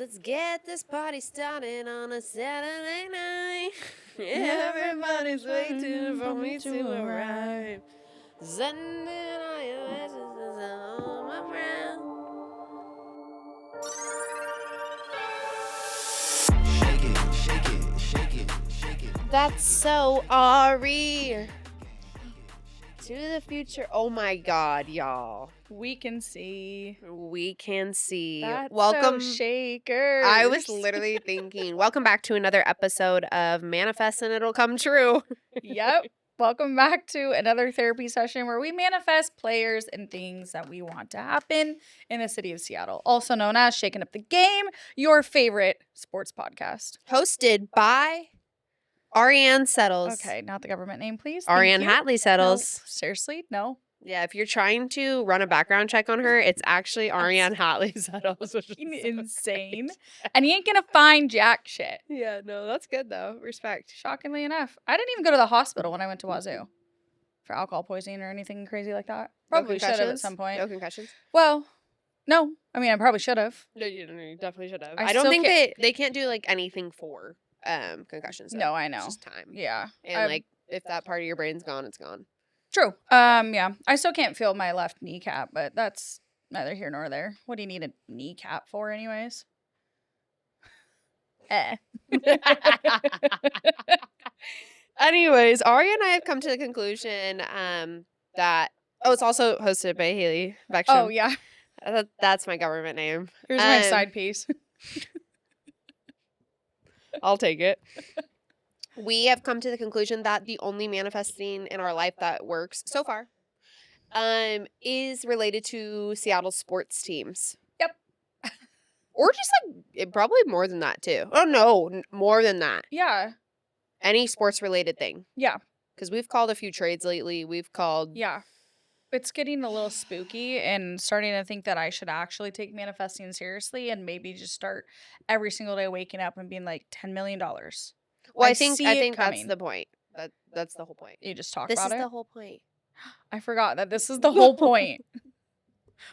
Let's get this party started on a Saturday night. Everybody's waiting for me to arrive. Sending all your messages to all my friends. Shake it, shake it, shake it, shake it. That's so Ari. To the future. Oh my God, y'all. We can see. We can see. That's Welcome. so shakers. I was literally thinking, welcome back to another episode of Manifest and It'll Come True. Yep. Welcome back to another therapy session where we manifest players and things that we want to happen in the city of Seattle, also known as Shaking Up the Game, your favorite sports podcast. Hosted by Ariane Settles. Okay, not the government name, please. Ariane Thank you. Hatley No, Settles. seriously? No. Yeah, if you're trying to run a background check on her, it's actually Ariane Hatley Settles. Which is so Insane. great. And you ain't gonna find jack shit. Yeah, no, that's good though. Respect. Shockingly enough. I didn't even go to the hospital when I went to Wazoo for alcohol poisoning or anything crazy like that. Probably should have at concussions? some point. No concussions? Well, no. I mean, I probably should have. No, you definitely should have. I I don't still think they can't do like anything for concussions. Though. No, I know. It's just time. Yeah. And like if that part of your brain's gone, it's gone. True. Yeah. I still can't feel my left kneecap, but that's neither here nor there. What do you need a kneecap for anyways? Anyways, Ari and I have come to the conclusion that it's also hosted by Haley Beckstrom. Oh, yeah. That's my government name. Here's my side piece. I'll take it. We have come to the conclusion that the only manifesting in our life that works so far is related to Seattle sports teams. Yep. Or just like probably more than that too. Oh no, more than that. Yeah. Any sports related thing. Yeah. Because we've called a few trades lately. We've called. Yeah. It's getting a little spooky and starting to think that I should actually take manifesting seriously and maybe just start every single day waking up and being like $10 million. Well, I see think it that's coming. the point. That's the whole point. You just talk This about is it. the whole point. I forgot that this is the whole point.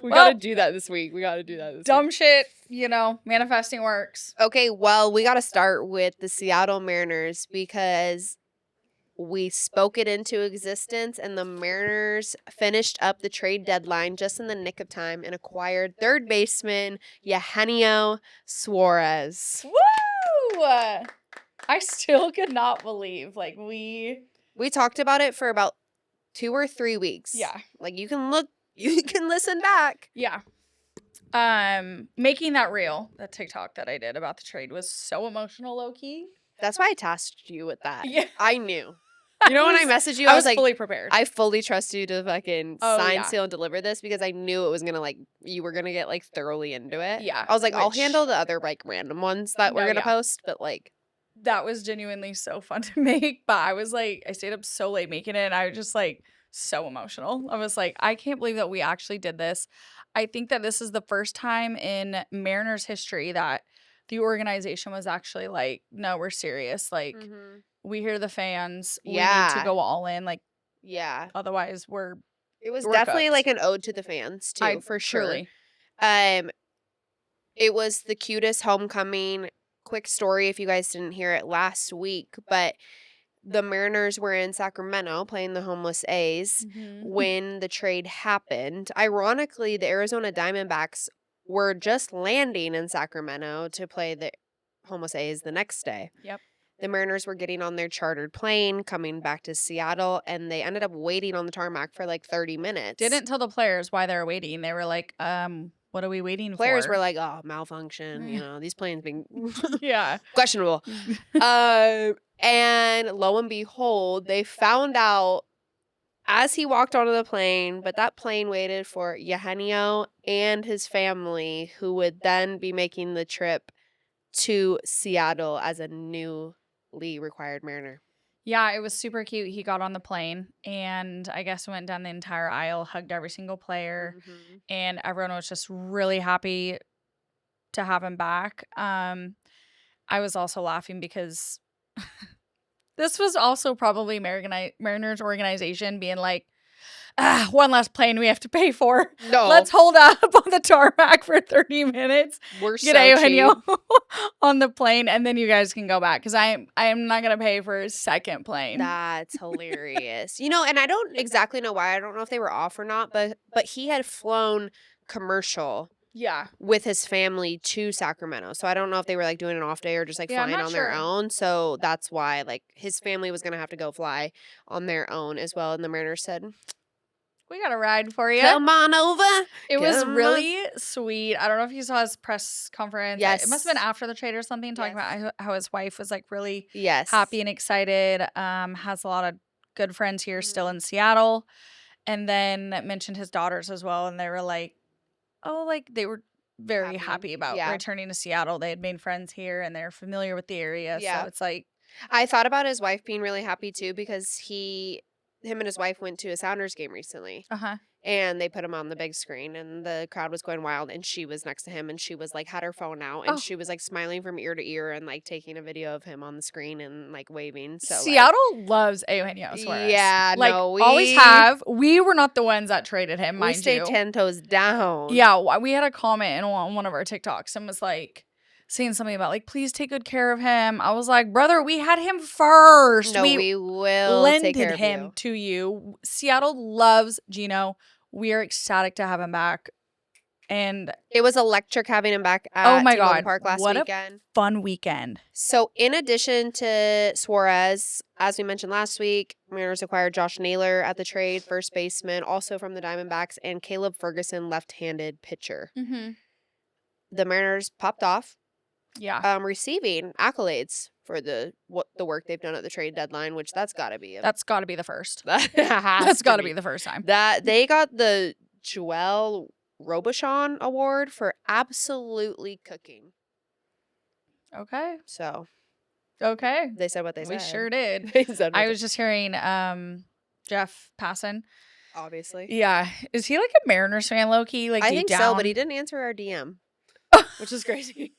We Well, gotta do that this week. We gotta do that this Dumb week. shit, manifesting works. Okay, well, we gotta start with the Seattle Mariners because we spoke it into existence and the Mariners finished up the trade deadline just in the nick of time and acquired third baseman Eugenio Suarez. Woo! I still could not believe we We talked about it for about 2 or 3 weeks. yeah. Like you can listen back. Yeah. Making that reel, that TikTok that I did about the trade was so emotional, low key. That's why I tasked you with that. Yeah. I knew. You know when I messaged you, I I was was like, fully prepared. I fully trust you to fucking Oh, sign, yeah. seal, and deliver this because I knew it was gonna you were gonna get thoroughly into it. Yeah, I was like, I'll which- handle the other random ones that we're No, gonna yeah. post, but That was genuinely so fun to make, but I was I stayed up so late making it and I was just so emotional. I was like, I can't believe that we actually did this. I think that this is the first time in Mariners history that the organization was actually no, we're serious. We hear the fans. We need Yeah. to go all in. yeah, Otherwise we're it was We're definitely cooked. an ode to the fans too, for sure. truly. It was the cutest homecoming. Quick story if you guys didn't hear it last week, but the Mariners were in Sacramento playing the homeless A's when the trade happened. Ironically, the Arizona Diamondbacks were just landing in Sacramento to play the homeless A's the next day. Yep. The Mariners were getting on their chartered plane coming back to Seattle, and they ended up waiting on the tarmac for 30 minutes. Didn't tell the players why they were waiting. They were like, what are we waiting Players for? were like, oh, malfunction, these planes being yeah. questionable. And lo and behold, they found out as he walked onto the plane, but that plane waited for Eugenio and his family, who would then be making the trip to Seattle as a newly required Mariner. Yeah, it was super cute. He got on the plane and I guess went down the entire aisle, hugged every single player, and everyone was just really happy to have him back. I was also laughing because this was also probably Mariners organization being like, one less plane we have to pay for. No. Let's hold up on the tarmac for 30 minutes. We're Get so Eugenio cheap. on the plane, and then you guys can go back because I am not gonna pay for a second plane. That's hilarious. You know, and I don't exactly know why. I don't know if they were off or not, but he had flown commercial Yeah. with his family to Sacramento. So I don't know if they were like doing an off day or just like Yeah, I'm flying not on their sure. own. So that's why like his family was going to have to go fly on their own as well. And the Mariners said, We got a ride for you. come on over. It was Come on. really sweet. I don't know if you saw his press conference. It must have been Yes. after the trade or something, talking about how his wife was like really Yes. happy and excited. Has a lot of good friends here still Mhm. in Seattle. And then mentioned his daughters as well. And they were like, oh, like they were very happy about Yeah. returning to Seattle. They had made friends here and they're familiar with the area. Yeah. So it's like, I thought about his wife being really happy too because him and his wife went to a Sounders game recently. And they put him on the big screen and the crowd was going wild and she was next to him and she was like had her phone out and Oh. she was like smiling from ear to ear and like taking a video of him on the screen and like waving. So Seattle loves Eugenio Suarez. Yeah, like, no, always have. We were not the ones that traded him, we mind stayed you. 10 toes down. Yeah, we had a comment on one of our TikToks and was like saying something about like, please take good care of him. I was like, brother, we had him first. No, we will take care lended of him you. to you. Seattle loves Gino. We are ecstatic to have him back. And It was electric having him back at oh my T-Mobile God, Park last what weekend. a fun weekend. So in addition to Suarez, as we mentioned last week, Mariners acquired Josh Naylor at the trade, first baseman, also from the Diamondbacks, and Caleb Ferguson, left-handed pitcher. Mm-hmm. The Mariners popped off, receiving accolades for the work they've done at the trade deadline, which that's got to be That's got to be the first. that's got to be the first time. That they got the Joel Robuchon Award for absolutely cooking. Okay. So Okay. they said what they said. We sure did. They said what I they- was just hearing Jeff Passan. obviously. Yeah. Is he like a Mariners fan, low-key? Like I deep think down? so, but he didn't answer our DM, which is crazy.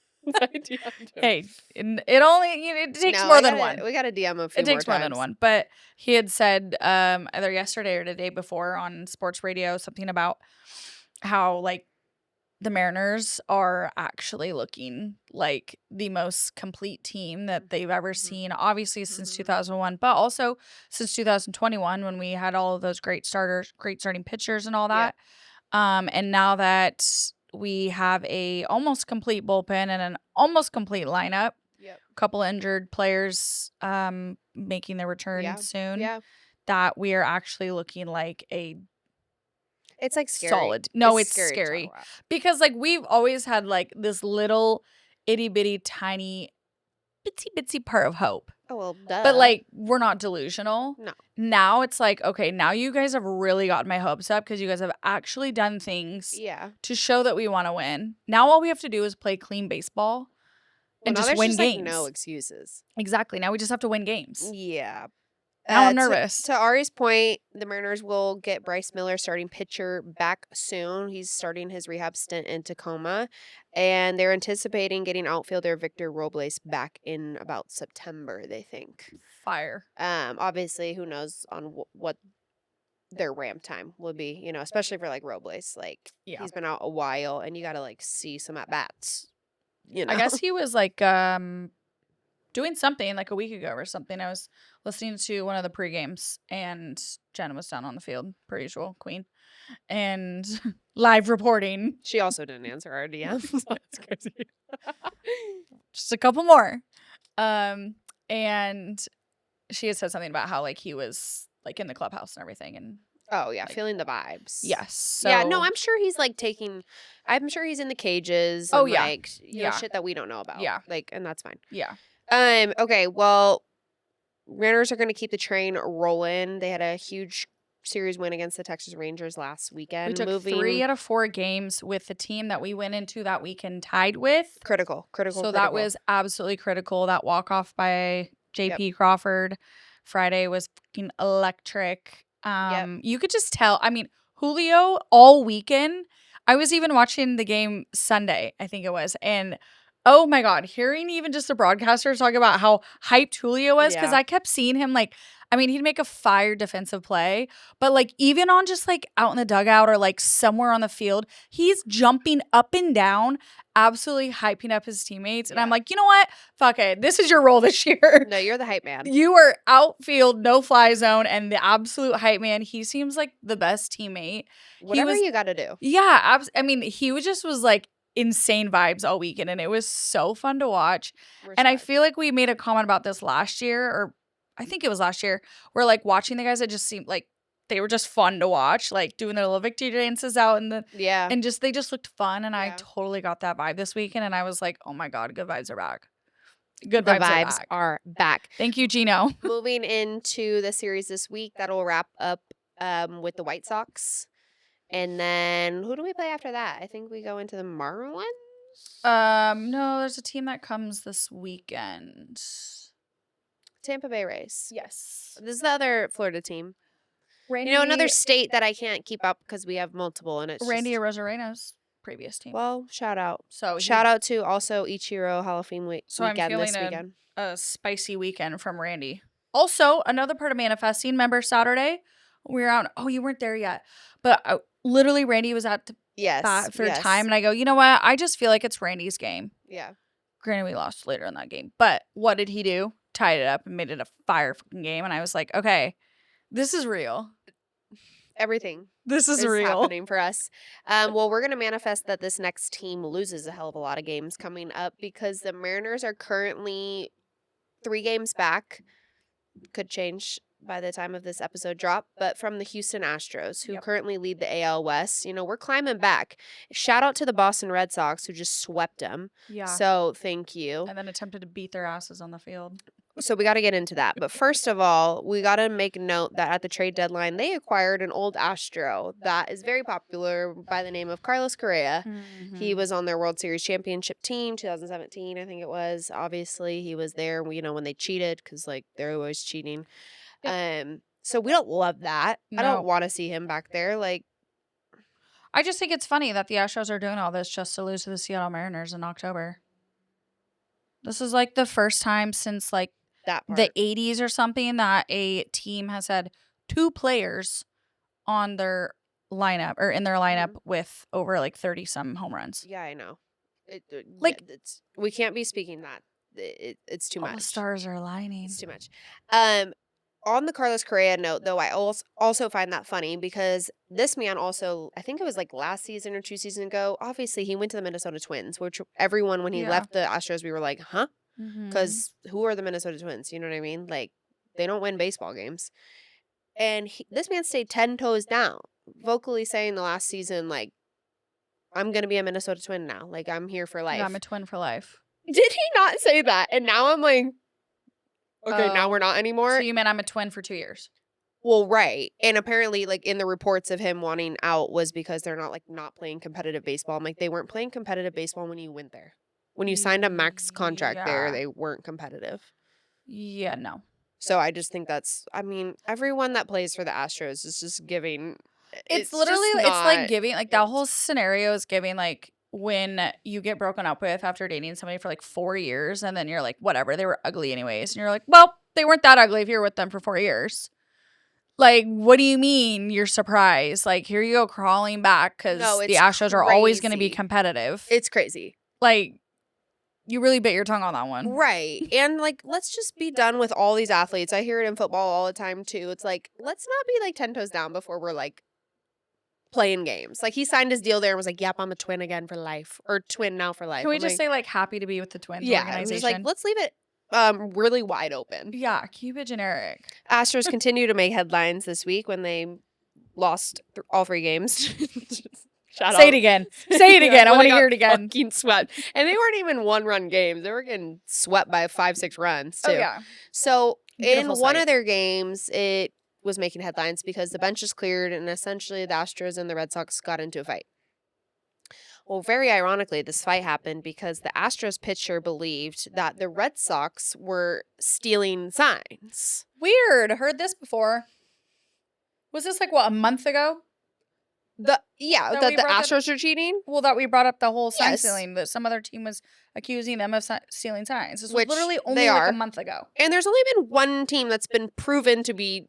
Hey, it only it takes No, more I than gotta- one. We got to DM a few It takes more than times. one. But he had said either yesterday or the day before on sports radio something about how like the Mariners are actually looking like the most complete team that they've ever seen, obviously since 2001, but also since 2021 when we had all of those great starting pitchers and all that. And now that we have a almost complete bullpen and an almost complete lineup, Yep. a couple injured players making their return soon, Yeah. that we are actually looking like a It's like scary. solid. No, it's to talk scary. about. Because like we've always had like this little itty bitty tiny bitsy part of hope. Oh, well, duh. But like we're not delusional. No. Now it's like, okay, now you guys have really gotten my hopes up because you guys have actually done things yeah. to show that we want to win. Now all we have to do is play clean baseball and Well, now just there's win just, games. Like, no excuses. Exactly. Now we just have to win games. Yeah. Now I'm to- nervous. To Ari's point, the Mariners will get Bryce Miller, starting pitcher, back soon. He's starting his rehab stint in Tacoma, and they're anticipating getting outfielder Victor Robles back in about September, they think. Fire. Obviously, who knows on what their ramp time will be, you know, especially for like Robles. Like, Yeah. he's been out a while, and you got to like see some at bats. You know, I guess he was like doing something like a week ago or something. I was listening to one of the pre-games and Jenna was down on the field, per usual, queen, and live reporting. she also didn't answer our DM. So that's crazy. Just a couple more. And she had said something about how like he was like in the clubhouse and everything. And Oh yeah, like- feeling the vibes. yes. So, Yeah, no, I'm sure he's like I'm sure he's in the cages. Oh, And, yeah. like you know, Yeah. shit that we don't know about. Yeah. like, and that's fine. yeah. Okay, well, Mariners are going to keep the train rolling. They had a huge series win against the Texas Rangers last weekend. We took 3 out of 4 games with the team that we went into that weekend tied with. critical. So that was absolutely critical. That walk-off by JP Crawford Friday was fucking electric. You could just tell. I mean, Julio all weekend. I was even watching the game Sunday, I think it was, and Oh my God. Hearing even just the broadcasters talk about how hyped Julio was, because Yeah. I kept seeing him like, I mean, he'd make a fire defensive play, but like even on just like out in the dugout or like somewhere on the field, he's jumping up and down, absolutely hyping up his teammates. And I'm Yeah. like, you know what? Fuck it. This is your role this year. No, you're the hype man. You are outfield, no fly zone, and the absolute hype man. He seems like the best teammate. Whatever was, you got to do. Yeah. I mean, he was like insane vibes all weekend, and it was so fun to watch. And I feel like we made a comment about this last year, or I think it was last year, where like watching the guys that just seemed like they were just fun to watch, like doing their little victory dances out in the and they just looked fun. And I totally got that vibe this weekend, and I was like, oh my God, good vibes are back. Good The vibes are back. Thank you, Gino. Moving into the series this week, that'll wrap up with the White Sox. And then who do we play after that? I think we go into the Marlins. No, there's a team that comes this weekend. Tampa Bay Rays. Yes. This is the other Florida team. Randy, another state that I can't keep up because we have multiple, and it's Randy just, Arozarena's previous team. well, shout out. So Shout out to also Ichiro Hall of Fame So I'm weekend this feeling weekend. a spicy weekend from Randy. Also, another part of manifesting. Remember Saturday? We were out. Oh, you weren't there yet. But literally, Randy was at the bat for a time. And I go, you know what? I just feel like it's Randy's game. Yeah. Granted, we lost later in that game. But what did he do? Tied it up and made it a fire fucking game. And I was like, okay, this is real. Everything. This is real. Happening for us. Well, we're going to manifest that this next team loses a hell of a lot of games coming up because the Mariners are currently 3 games back. Could change by the time of this episode drop, but from the Houston Astros, who currently lead the AL West. We're climbing back. Shout out to the Boston Red Sox, who just swept them. Yeah. So thank you. And then attempted to beat their asses on the field. So we got to get into that. But first of all, we got to make note that at the trade deadline, they acquired an old Astro that is very popular by the name of Carlos Correa. Mm-hmm. He was on their World Series championship team, 2017, I think it was. Obviously, he was there, when they cheated, because, they're always cheating. So we don't love that. No. I don't want to see him back there. I just think it's funny that the Astros are doing all this just to lose to the Seattle Mariners in October. This is the first time since that part. the 80s or something that a team has had 2 players on their lineup or in their lineup with over 30 some home runs. Yeah, I know. We can't be speaking that. It's too much. All the stars are aligning. It's too much. On the Carlos Correa note, though, I also find that funny because this man also, I think it was last season or 2 seasons ago, obviously he went to the Minnesota Twins, which everyone, when he left the Astros, we were like, huh? Because who are the Minnesota Twins? You know what I mean? They don't win baseball games. And this man stayed 10 toes down, vocally saying the last season, I'm going to be a Minnesota Twin now. I'm here for life. Yeah, I'm a twin for life. Did he not say that? And now I'm like, okay, now we're not anymore. So you meant I'm a twin for 2 years? Well, right. And apparently, in the reports of him wanting out was because they're not playing competitive baseball. I'm like, they weren't playing competitive baseball when you went there. When you signed a max contract there, they weren't competitive. Yeah, no. So I just think everyone that plays for the Astros is just giving. It's literally, it's giving, that whole scenario is giving, when you get broken up with after dating somebody for 4 years and then you're like, whatever, they were ugly anyways. And you're like, well, they weren't that ugly if you're with them for 4 years. What do you mean you're surprised? Here you go crawling back because the Astros are always going to be competitive. It's crazy. You really bit your tongue on that one. Right. And let's just be done with all these athletes. I hear it in football all the time too. It's let's not be 10 toes down before we're playing games. He signed his deal there and was like, yep, I'm a twin again for life. Or twin now for life. Can we just say happy to be with the Twins organization? Yeah, let's leave it really wide open. Yeah, keep it generic. Astros continue to make headlines this week when they lost all 3 games. Say it again. Say it again. I want to hear it again. Fucking swept. And they weren't even 1-run games. They were getting swept by 5-6 runs too. Oh, yeah. So Beautiful in one sight. of their games, it was making headlines because the bench is cleared and essentially the Astros and the Red Sox got into a fight. Well, very ironically, this fight happened because the Astros pitcher believed that the Red Sox were stealing signs. Weird. Heard this before. Was this a month ago? Yeah, That that we the brought that Astros are cheating, well, that we brought up the whole sign Yes. stealing, that some other team was accusing them of stealing signs. This was which literally they only like a are. month ago. And there's only been one team that's been proven to be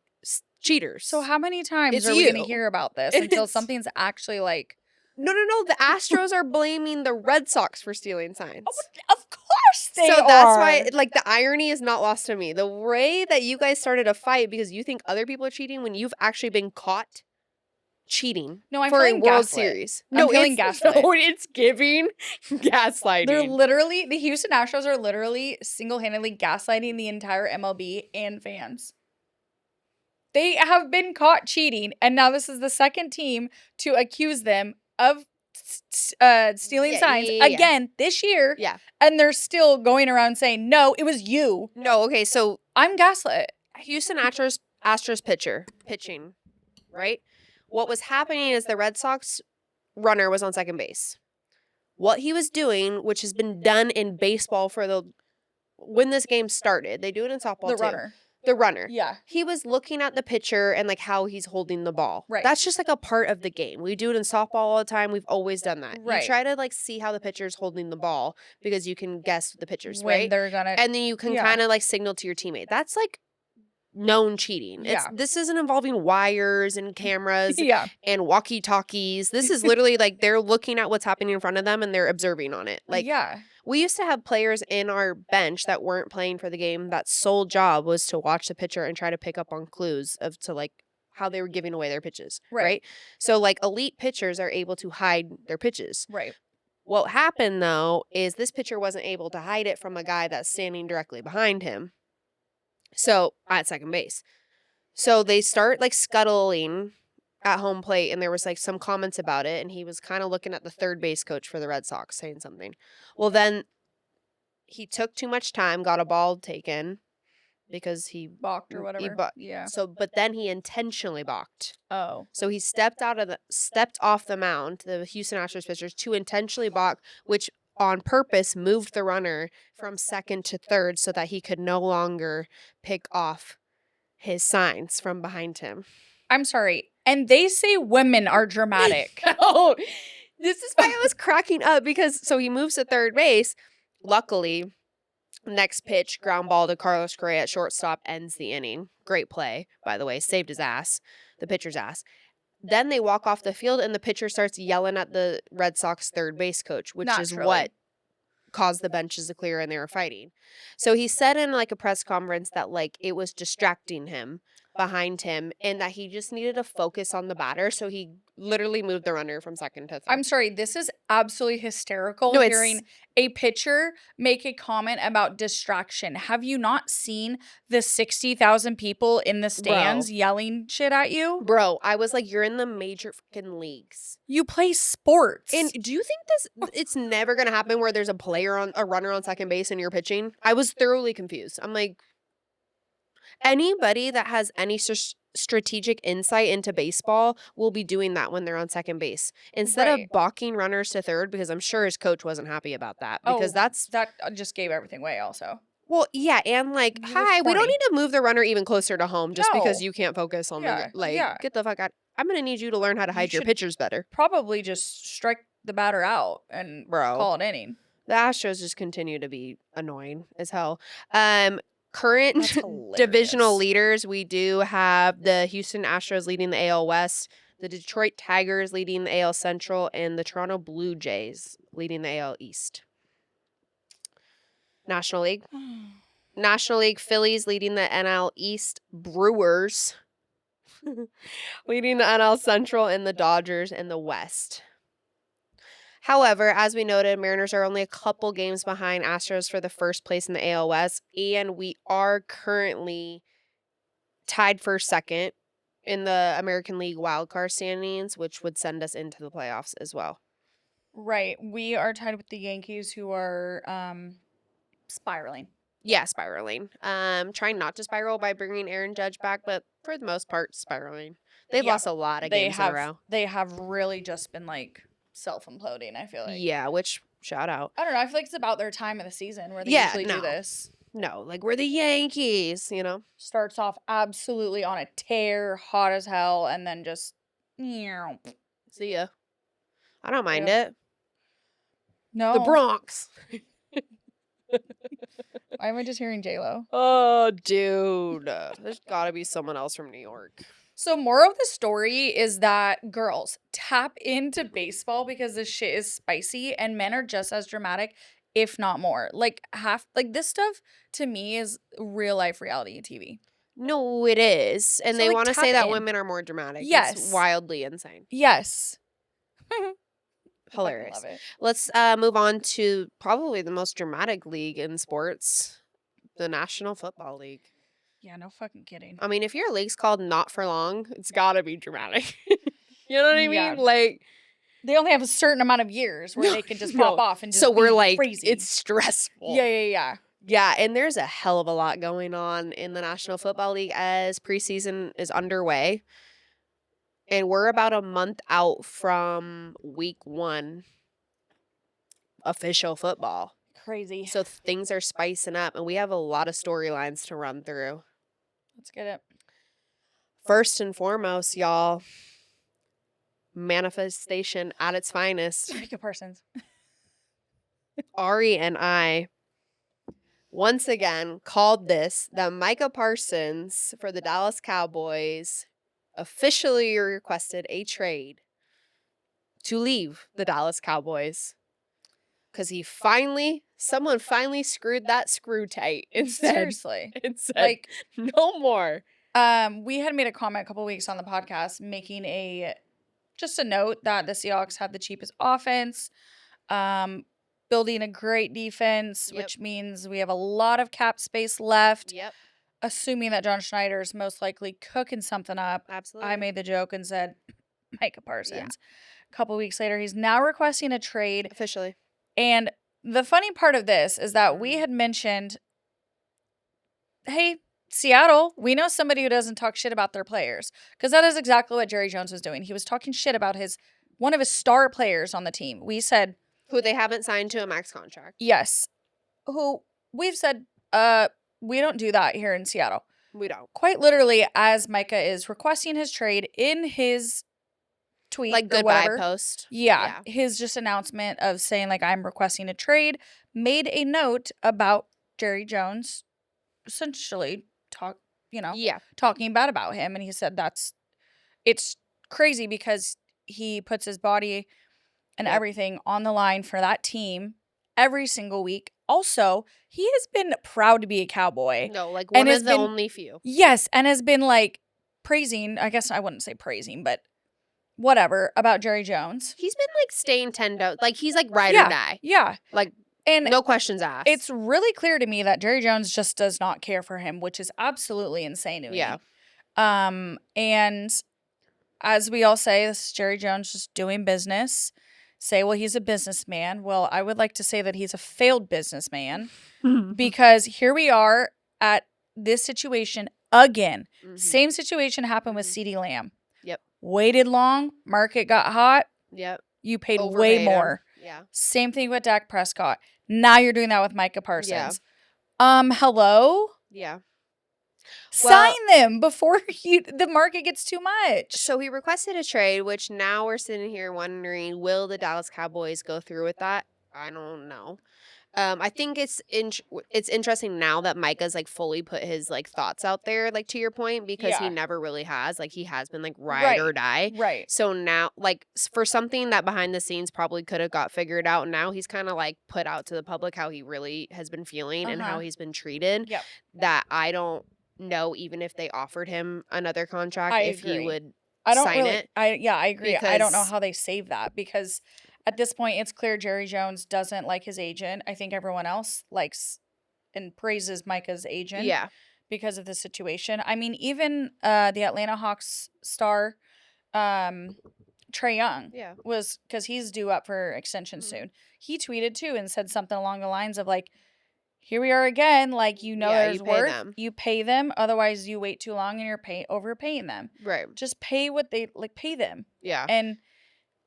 cheaters. So how many times It's are we going to you. hear about this until It's- something's actually like, No. The Astros are blaming the Red Sox for stealing signs. of course they So are. that's why, like, the irony is not lost to me. The way that you guys started a fight because you think other people are cheating when you've actually been caught cheating No, I'm for a feeling World gaslit. Series. I'm feeling it's gaslit. No, it's giving gaslighting. They're literally, the Houston Astros are literally single-handedly gaslighting the entire MLB and fans. They have been caught cheating, and now this is the second team to accuse them of stealing signs Yeah. again this year. Yeah. And they're still going around saying, no, it was you. No, okay, so I'm gaslit. Houston Astros pitching, right? What was happening is the Red Sox runner was on second base. What he was doing, which has been done in baseball when this game started, they do it in softball The too. runner. The runner. Yeah. He was looking at the pitcher and like how he's holding the ball. Right. That's just like a part of the game. We do it in softball all the time. We've always done that. Right. You try to like see how the pitcher's holding the ball because you can guess the pitcher's When right. they're gonna, And then you can yeah. kind of like signal to your teammate. That's like known cheating. Yeah. This isn't involving wires and cameras yeah. and walkie-talkies. This is literally like they're looking at what's happening in front of them and they're observing on it. Like yeah. we used to have players in our bench that weren't playing for the game that sole job was to watch the pitcher and try to pick up on clues of to like how they were giving away their pitches, right? So like elite pitchers are able to hide their pitches. Right. What happened though is this pitcher wasn't able to hide it from a guy that's standing directly behind him. So at second base. So they start like scuttling at home plate and there was like some comments about it and he was kind of looking at the third base coach for the Red Sox saying something. Well, then he took too much time, got a ball taken because he Balked or whatever. Yeah. So but then he intentionally balked. Oh. So he stepped off the mound, the Houston Astros pitchers, to intentionally balk, which on purpose moved the runner from second to third so that he could no longer pick off his signs from behind him. I'm sorry. And they say women are dramatic. Oh, this is why I was cracking up because so he moves to third base. Luckily, next pitch, ground ball to Carlos Correa at shortstop ends the inning. Great play, by the way. Saved his ass, the pitcher's ass. Then they walk off the field and the pitcher starts yelling at the Red Sox third base coach, which is what caused the benches to clear and they were fighting. So he said in like a press conference that like it was distracting him behind him and that he just needed to focus on the batter. So he literally moved the runner from second to third. I'm sorry. This is absolutely hysterical No, hearing a pitcher make a comment about distraction. Have you not seen the 60,000 people in the stands yelling shit at you? Bro, I was like, you're in the major fucking leagues. You play sports. And do you think it's never going to happen where there's a runner on second base and you're pitching? I was thoroughly confused. I'm like, anybody that has any strategic insight into baseball will be doing that when they're on second base. Instead of balking runners to third, because I'm sure his coach wasn't happy about that. Because that just gave everything away also. Well, yeah, and like, hi, we don't need to move the runner even closer to home just because you can't focus on get the fuck out. I'm going to need you to learn how to hide your pitchers better. Probably just strike the batter out and call it inning. The Astros just continue to be annoying as hell. Current divisional leaders, we do have the Houston Astros leading the AL West, the Detroit Tigers leading the AL Central, and the Toronto Blue Jays leading the AL East. National League. National League, Phillies leading the NL East, Brewers leading the NL Central, and the Dodgers in the West. However, as we noted, Mariners are only a couple games behind Astros for the first place in the AL West, and we are currently tied for second in the American League wildcard standings, which would send us into the playoffs as well. Right. We are tied with the Yankees, who are spiraling. Yeah, spiraling. Trying not to spiral by bringing Aaron Judge back, but for the most part, spiraling. They've lost a lot of games in a row. They have really just been like self-imploding, I feel like. Yeah, which shout out. I don't know. I feel like it's about their time of the season where they usually do this. No, like we're the Yankees, you know? Starts off absolutely on a tear, hot as hell, and then just see ya. I don't mind Yeah. it. No. The Bronx. Why am I just hearing J-Lo? Oh, dude. There's got to be someone else from New York. So moral of the story is that girls tap into baseball because this shit is spicy and men are just as dramatic, if not more. Like this stuff to me is real life reality TV. No, it is. And So, they like, want to tap say that in. women are more dramatic. Yes. It's wildly insane. Yes. Hilarious. I love it. Let's move on to probably the most dramatic league in sports, the National Football League. Yeah, no fucking kidding. I mean, if your league's called Not For Long, it's got to be dramatic. You know what I Yeah. mean? Like, they only have a certain amount of years where they can just pop off and just so we're be like, crazy. it's stressful. Yeah. Yeah, and there's a hell of a lot going on in the National Football League as preseason is underway. And we're about a month out from week 1 official football. Crazy. So things are spicing up, and we have a lot of storylines to run through. Let's get it. First and foremost, y'all, manifestation at its finest. Micah Parsons. Ari and I once again called this that Micah Parsons for the Dallas Cowboys officially requested a trade to leave the Dallas Cowboys. Because someone finally screwed that screw tight and said, Seriously. like, no more. We had made a comment a couple weeks on the podcast making just a note that the Seahawks have the cheapest offense, building a great defense, Yep. which means we have a lot of cap space left. Yep, Assuming that John Schneider's most likely cooking something up. absolutely. I made the joke and said Micah Parsons. A couple weeks later, he's now requesting a trade. Officially. And the funny part of this is that we had mentioned, hey, Seattle, we know somebody who doesn't talk shit about their players. Because that is exactly what Jerry Jones was doing. He was talking shit about one of his star players on the team. We said, Who they haven't signed to a max contract. yes. Who we've said, we don't do that here in Seattle. We don't. Quite literally, as Micah is requesting his trade in his tweet, Like or goodbye whatever. post. Yeah, his just announcement of saying like I'm requesting a trade made a note about Jerry Jones, essentially talking bad about him, and he said it's crazy because he puts his body and everything on the line for that team every single week. Also, he has been proud to be a Cowboy. No, like one of the only few. Yes, and has been like praising, I guess I wouldn't say praising, but whatever, about Jerry Jones. He's been like staying 10 out. Like he's like ride or die. Yeah. Like, and no questions asked. It's really clear to me that Jerry Jones just does not care for him, which is absolutely insane to me. Yeah. And as we all say, this is Jerry Jones just doing business. Say, well, he's a businessman. Well, I would like to say that he's a failed businessman because here we are at this situation again. Mhm. Same situation happened with CeeDee Lamb. Yep. Waited long, market got hot. Yep. You paid way Overpaid him. more. Yeah. Same thing with Dak Prescott. Now you're doing that with Micah Parsons. Hello? Yeah. Sign them before the market gets too much. So he requested a trade, which now we're sitting here wondering, will the Dallas Cowboys go through with that? I don't know. I think it's interesting now that Micah's like fully put his like thoughts out there, like to your point, because he never really has. Like he has been like ride or die. Right. So now, like for something that behind the scenes probably could have got figured out, now he's kind of like put out to the public how he really has been feeling and how he's been treated. Yep. That I don't know, even if they offered him another contract, if he would sign it. I agree. I don't know Because- how they save that because at this point it's clear Jerry Jones doesn't like his agent. I think everyone else likes and praises Micah's agent. Yeah. Because of the situation. I mean, even the Atlanta Hawks star Trae Young was, because he's due up for extension soon. He tweeted too and said something along the lines of like, here we are again, like there's you pay worth, them. you pay them, otherwise you wait too long and you're overpaying them. Right. Just pay what they pay them. Yeah. And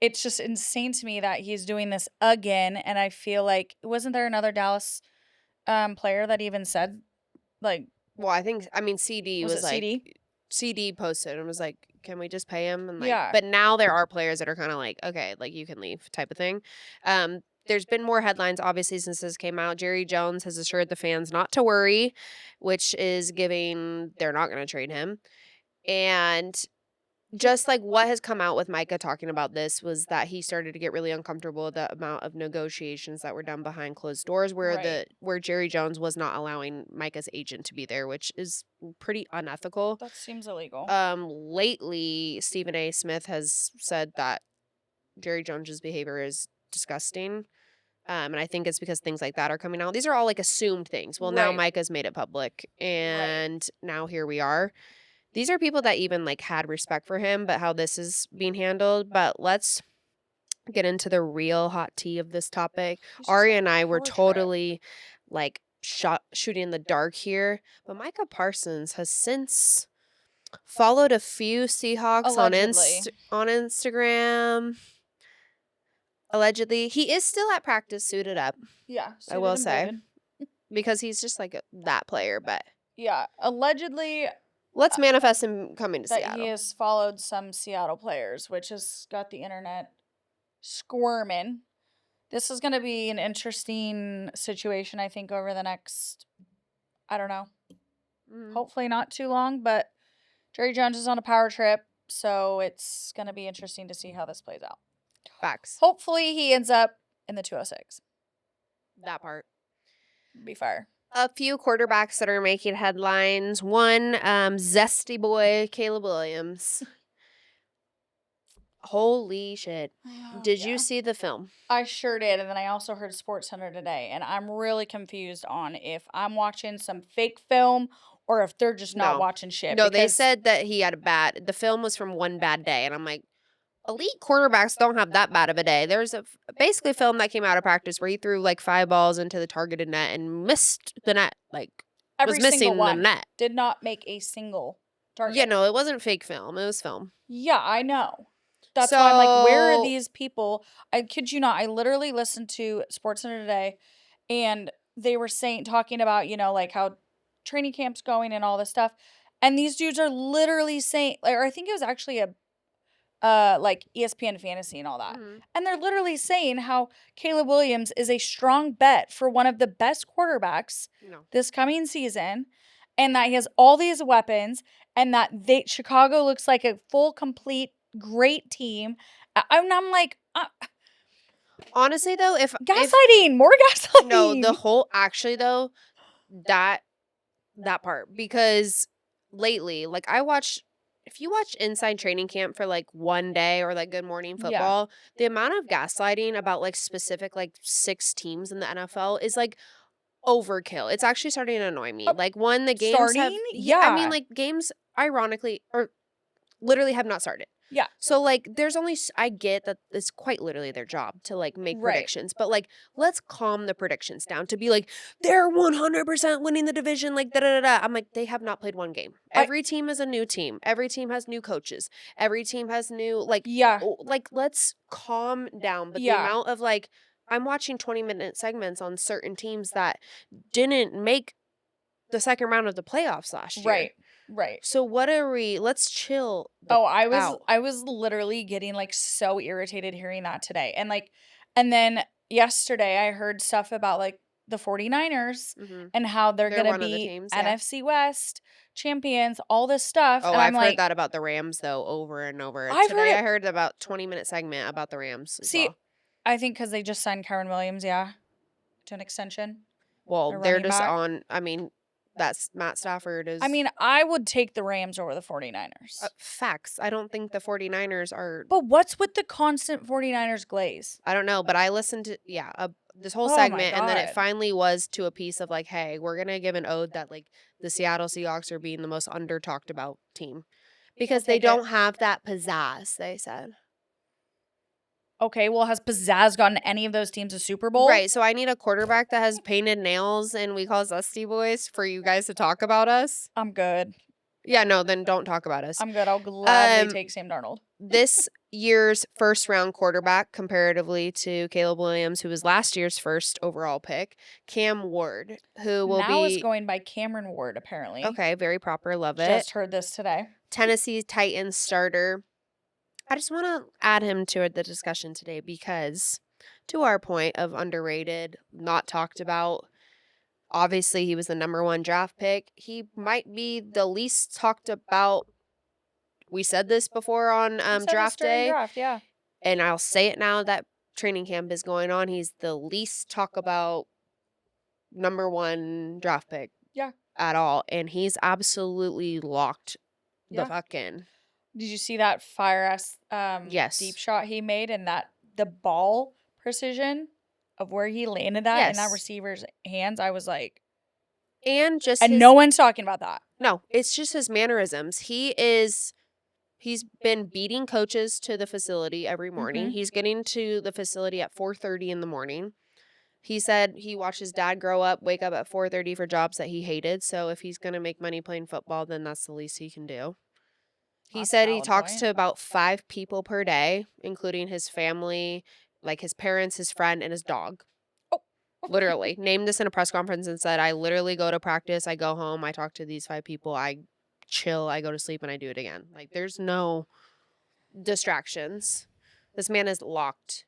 it's just insane to me that he's doing this again, and I feel like wasn't there another Dallas player that even said like, Well, I mean, CD was it like CD? CD posted and was like, can we just pay him? And like, Yeah. but now there are players that are kind of like, okay, like you can leave type of thing. There's been more headlines, obviously, since this came out. Jerry Jones has assured the fans not to worry, which is giving they're not going to trade him. And just like what has come out with Micah talking about this was that he started to get really uncomfortable with the amount of negotiations that were done behind closed doors Right. where Jerry Jones was not allowing Micah's agent to be there, which is pretty unethical. That seems illegal. Lately Stephen A. Smith has said that Jerry Jones's behavior is disgusting. And I think it's because things like that are coming out. These are all like assumed things. Well, now Right. Micah's made it public and now here we are. These are people that even like had respect for him, but how this is being handled. But let's get into the real hot tea of this topic. He's just Ari a and I were power trip. totally like shooting in the dark here, but Micah Parsons has since followed a few Seahawks Allegedly. on Instagram. Allegedly, he is still at practice suited up Yeah. I will suited say. and booted. because he's just like that player. But Yeah. Allegedly let's manifest him coming to that Seattle. he has followed some Seattle players, which has got the internet squirming. This is going to be an interesting situation, I think, over the next, I don't know, Mhm. hopefully not too long, but Jerry Jones is on a power trip, so it's going to be interesting to see how this plays out. Facts. Hopefully he ends up in the 206. That part. Be fire. A few quarterbacks that are making headlines. One, zesty boy, Caleb Williams. Holy shit. Did you see the film? I sure did. And then I also heard SportsCenter today. And I'm really confused on if I'm watching some fake film or if they're just not No. watching shit. No, they because said that he had the film was from one bad day. And I'm like, elite quarterbacks don't have that bad of a day. There's basically a film that came out of practice where he threw like 5 balls into the targeted net and missed the net. Like, every was missing single the one net. did not make a single target. Yeah, no, it wasn't fake film. It was film. Yeah, I know. That's why I'm like, where are So- these people? I kid you not. I literally listened to SportsCenter today, and they were talking about, like how training camp's going and all this stuff. And these dudes are literally saying, or I think it was actually like ESPN Fantasy and all that. Mhm. And they're literally saying how Caleb Williams is a strong bet for one of the best quarterbacks No. this coming season, and that he has all these weapons, and that Chicago looks like a full, complete, great team. I'm like, Honestly, though, if gaslighting, more gaslighting. no, the whole actually though, that part, because lately, like if you watch Inside Training Camp for like one day or like Good Morning Yeah. Football, the amount of gaslighting about like specific like 6 teams in the NFL is like overkill. It's actually starting to annoy me. Like the games have starting? I mean Yeah. like games ironically or literally have not started. Yeah. So like there's only I get that it's quite literally their job to like make Right. predictions, but like let's calm the predictions down to be like they're 100% winning the division like da da da da. I'm like they have not played one game. Every team is a new team. Every team has new coaches. Every team has new like Yeah. like let's calm down. But the Yeah. amount of like I'm watching 20-minute segments on certain teams that didn't make the second round of the playoffs last year. Right. So what are we? Let's chill. I was literally getting like so irritated hearing that today. And then yesterday I heard stuff about like the 49ers Mhm. and how they're They're going to one of the be teams, yeah. NFC West champions, all this stuff. Oh, and I've I'm heard that about the Rams though over and over. I've heard Today it- I heard about 20-minute segment about the Rams as See, well. I think because they just signed Kyron Williams, to an extension. Well, a they're running just back. on. I mean, that's Matt Stafford is. I mean, I would take the Rams over the 49ers. facts. I don't think the 49ers are. But what's with the constant 49ers glaze? I don't know, but I listened to this whole Oh my segment, and then it God. finally was to a piece of like, hey, we're gonna give an ode that like the Seattle Seahawks are being the most under talked about team because they take it. don't have that pizzazz. They said. Okay, well, has Pizzazz gotten any of those teams a Super Bowl? Right, so I need a quarterback that has painted nails and we call us Zesty Boys for you guys to talk about us. I'm good. Yeah, no, then don't talk about us. I'm good. I'll gladly Um, take Sam Darnold. this year's first round quarterback comparatively to Caleb Williams, who was last year's first overall pick, Cam Ward, who will Now is be going by Cameron Ward, apparently. okay, very proper, love it. Just heard this today. Tennessee Titans starter. I just want to add him to the discussion today because, to our point of underrated, not talked about, obviously he was the number 1 draft pick. He might be the least talked about. We said this before on You said this draft during day, draft, yeah. and I'll say it now that training camp is going on. He's the least talk about number 1 draft pick Yeah. at all, and he's absolutely locked the Yeah. fuck in. Did you see that fire ass Yes. deep shot he made and that the ball precision of where he landed that in that Yes. receiver's hands? I was like, And just and his, no one's talking about that. no, it's just his mannerisms. He's been beating coaches to the facility every morning. Mhm. He's getting to the facility at 4:30 in the morning. He said he watched his dad grow up, wake up at 4:30 for jobs that he hated. So if he's going to make money playing football, then that's the least he can do. He That's a said he valid talks point. to about 5 people per day, including his family, like his parents, his friend, and his dog. Oh. Literally. Named this in a press conference and said, I literally go to practice, I go home, I talk to these 5 people, I chill, I go to sleep, and I do it again. Like, there's no distractions. This man is locked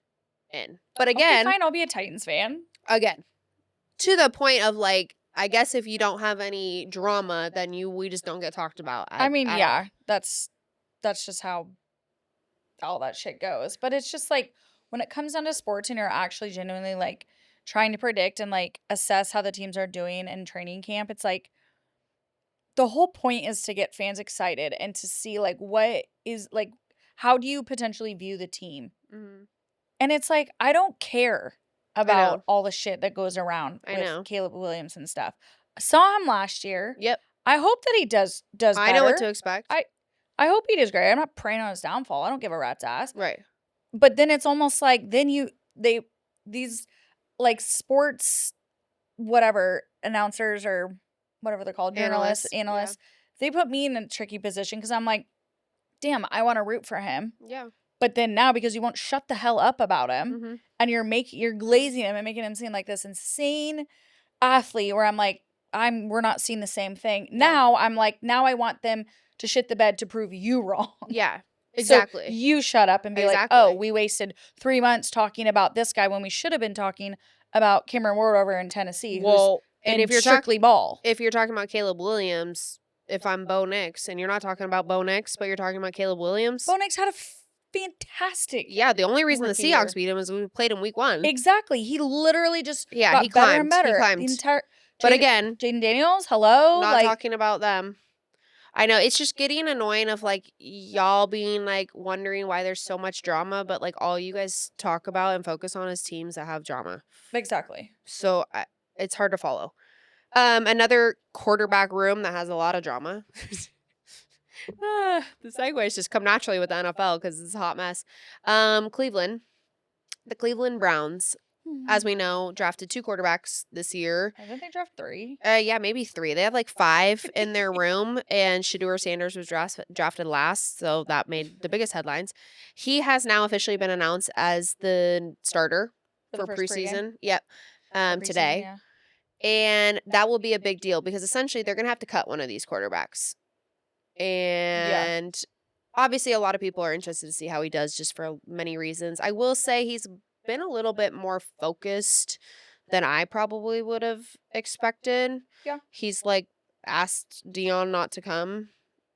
in. But Okay, again, fine, I'll be a Titans fan. to the point of, like, I guess if you don't have any drama, then we just don't get talked about. I mean, at all. yeah, that's just how all that shit goes. But it's just like when it comes down to sports and you're actually genuinely like trying to predict and like assess how the teams are doing in training camp, it's like the whole point is to get fans excited and to see like what is like how do you potentially view the team? Mhm. And it's like I don't care know. about all the shit that goes around I with know. Caleb Williams and stuff. I saw him last year. Yep. I hope that he does better. I know what to expect. I hope he does great. I'm not praying on his downfall. I don't give a rat's ass. Right. But then it's almost like then these like sports whatever announcers or whatever they're called, journalists, analysts, they put me in a tricky position because I'm like, damn, I want to root for him. Yeah. But then now because you won't shut the hell up about him Mhm. and you're glazing him and making him seem like this insane athlete where I'm like, we're not seeing the same thing. Yeah. Now I'm like, now I want them to shit the bed to prove you wrong. Yeah. So Exactly. you shut up and be like, Exactly. oh, we wasted 3 months talking about this guy when we should have been talking about Cameron Ward over in Tennessee, Well, who's and in if you're strictly ball. if you're talking about Caleb Williams, if I'm Bo Nix and you're not talking about Bo Nix, but you're talking about Caleb Williams, Bo Nix had a fantastic yeah, the only reason the rookie Seahawks year. beat him is we played him week 1. Exactly. He literally just Yeah, got he better climbed. and better. He climbed. The entire But Jaden- again, Jaden Daniels, hello. not like talking about them. I know it's just getting annoying of like y'all being like wondering why there's so much drama, but like all you guys talk about and focus on is teams that have drama. exactly. So it's hard to follow. Another quarterback room that has a lot of drama. The segues just come naturally with the NFL because it's a hot mess. Cleveland, the Cleveland Browns, as we know, drafted 2 quarterbacks this year. I think they draft 3. Yeah, maybe 3. They have like 5 in their room, and Shedeur Sanders was drafted last, so that made the biggest headlines. He has now officially been announced as the starter For the for first pregame? preseason. Yep, For preseason, today. yeah. And that will be a big deal because essentially they're going to have to cut one of these quarterbacks. And obviously a lot of people are interested to see how he does just for many reasons. I will say he's been a little bit more focused than I probably would have expected. Yeah. He's like asked Dion not to come.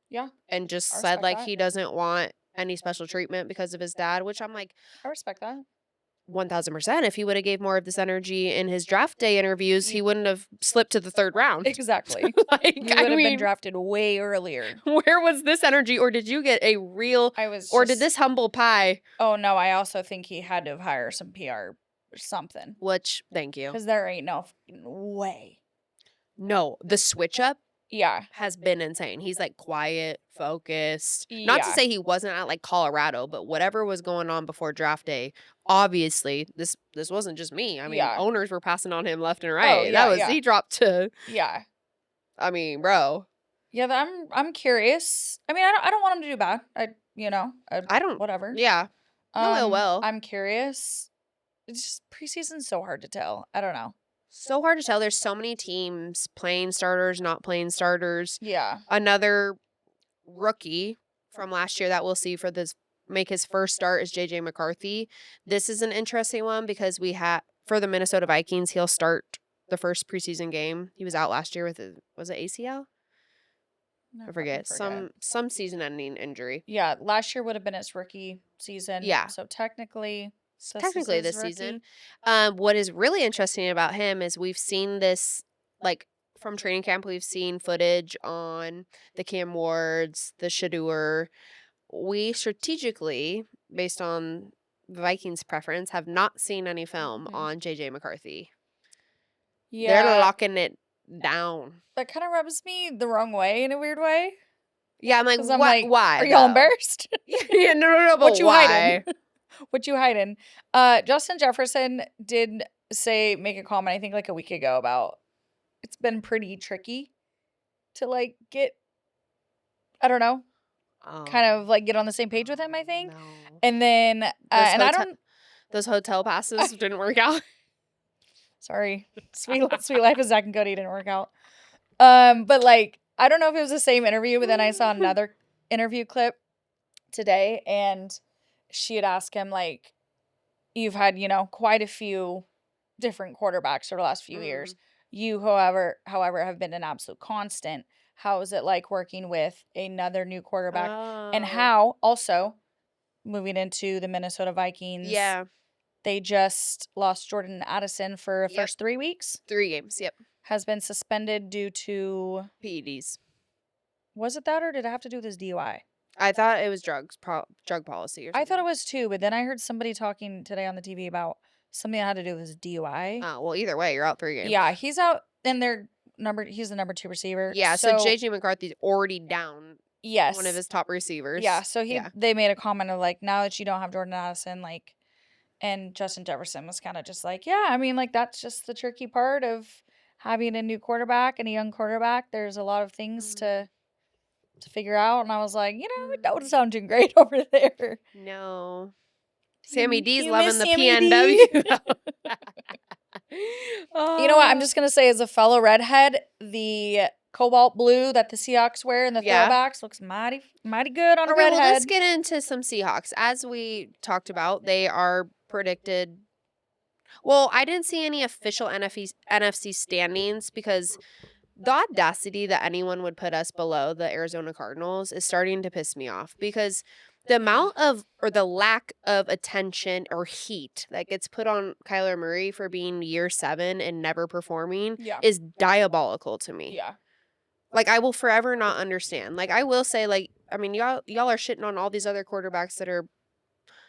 Yeah. And just I said respect like that. he doesn't want any special treatment because of his dad, which I'm like I respect that. 1000%. If he would have gave more of this energy in his draft day interviews, he wouldn't have slipped to the 3rd round. Exactly. Like, You would have been drafted way earlier. where was this energy, or did you get a real, I was or did just- this humble pie? Oh no, I also think he had to hire some PR or something. Which, thank you. Because there ain't no fucking way. No, the switch up Yeah. has been insane. He's like quiet, focused. Not to Yeah. say he wasn't at like Colorado, but whatever was going on before draft day, obviously this wasn't just me. I mean, Yeah. owners were passing on him left and right. yeah, that was yeah. he dropped to. Yeah. I mean, bro. Yeah, I'm curious. I mean, I don't want him to do bad. you know, I don't. whatever. Yeah. No ill will. I'm curious. It's just preseason's so hard to tell. I don't know. So hard to tell. There's so many teams playing starters, not playing starters. Yeah. Another rookie from last year that we'll see for this make his first start is JJ McCarthy. This is an interesting one because we have for the Minnesota Vikings, he'll start the first preseason game. He was out last year with was it ACL? I forget. Some season-ending injury. Yeah, last year would have been his rookie season. Yeah. So technically This season. What is really interesting about him is we've seen this, like, from training camp, we've seen footage on the Cam Wards, the Shadeur. We strategically, based on the Vikings' preference, have not seen any film on JJ McCarthy. Yeah. They're locking it down. That kind of rubs me the wrong way in a weird way. Yeah, I'm like, I'm like, why? Are y'all embarrassed? Yeah, no, but What you why? hiding? What you hiding? Justin Jefferson did make a comment, I think like a week ago, about it's been pretty tricky to like get, I don't know, kind of like get on the same page with him, I think. No. And then, those hotel passes didn't work out. Sorry. Sweet Life of Zach and Cody didn't work out. But like, I don't know if it was the same interview, but then I saw another interview clip today, and she had asked him, like, you've had, quite a few different quarterbacks over the last few years. You, however, have been an absolute constant. How is it like working with another new quarterback? And how, also, moving into the Minnesota Vikings, they just lost Jordan Addison for the first 3 weeks. 3 games, yep. Has been suspended due to PEDs. Was it that, or did it have to do with his DUI? I thought it was drug policy or something. I thought it was too, but then I heard somebody talking today on the TV about something that had to do with his DUI. Oh, well, either way, you're out 3 games. Yeah, he's out, and he's the number 2 receiver. Yeah, so JJ McCarthy's already down. Yes. One of his top receivers. Yeah, so they made a comment of like, now that you don't have Jordan Addison, like, and Justin Jefferson was kind of just like, yeah, I mean, like, that's just the tricky part of having a new quarterback and a young quarterback. There's a lot of things to figure out. And I was like, it don't sound too great over there. No. Sammy D's You loving miss the Sammy PNW. You know what? I'm just going to say, as a fellow redhead, the cobalt blue that the Seahawks wear in the throwbacks looks mighty good on a redhead. Well, let's get into some Seahawks. As we talked about, they are predicted. Well, I didn't see any official NFC standings because the audacity that anyone would put us below the Arizona Cardinals is starting to piss me off, because the amount of, or the lack of attention or heat that gets put on Kyler Murray for being year 7 and never performing is diabolical to me. Yeah. Like, I will forever not understand. Like, I will say, like, I mean, y'all are shitting on all these other quarterbacks that are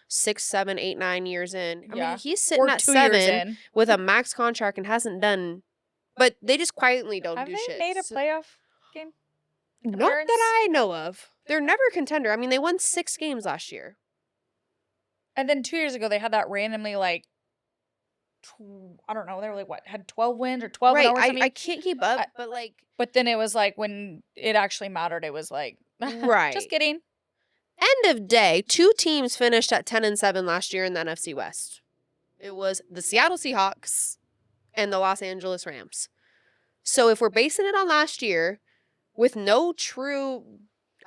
6, 7, 8, 9 years in. I mean, he's sitting at 7 with a max contract and hasn't done, but they just quietly don't do shit. Have they made a playoff game? Not that I know of. They're never a contender. I mean, they won 6 games last year. And then 2 years ago, they had that randomly, like, I don't know, they were like, what, had 12 wins or 12 right. or something? I can't keep up, but like. But then it was like, when it actually mattered, it was like, right. Just kidding. End of day, 2 teams finished at 10-7 last year in the NFC West. It was the Seattle Seahawks and the Los Angeles Rams. So if we're basing it on last year with no true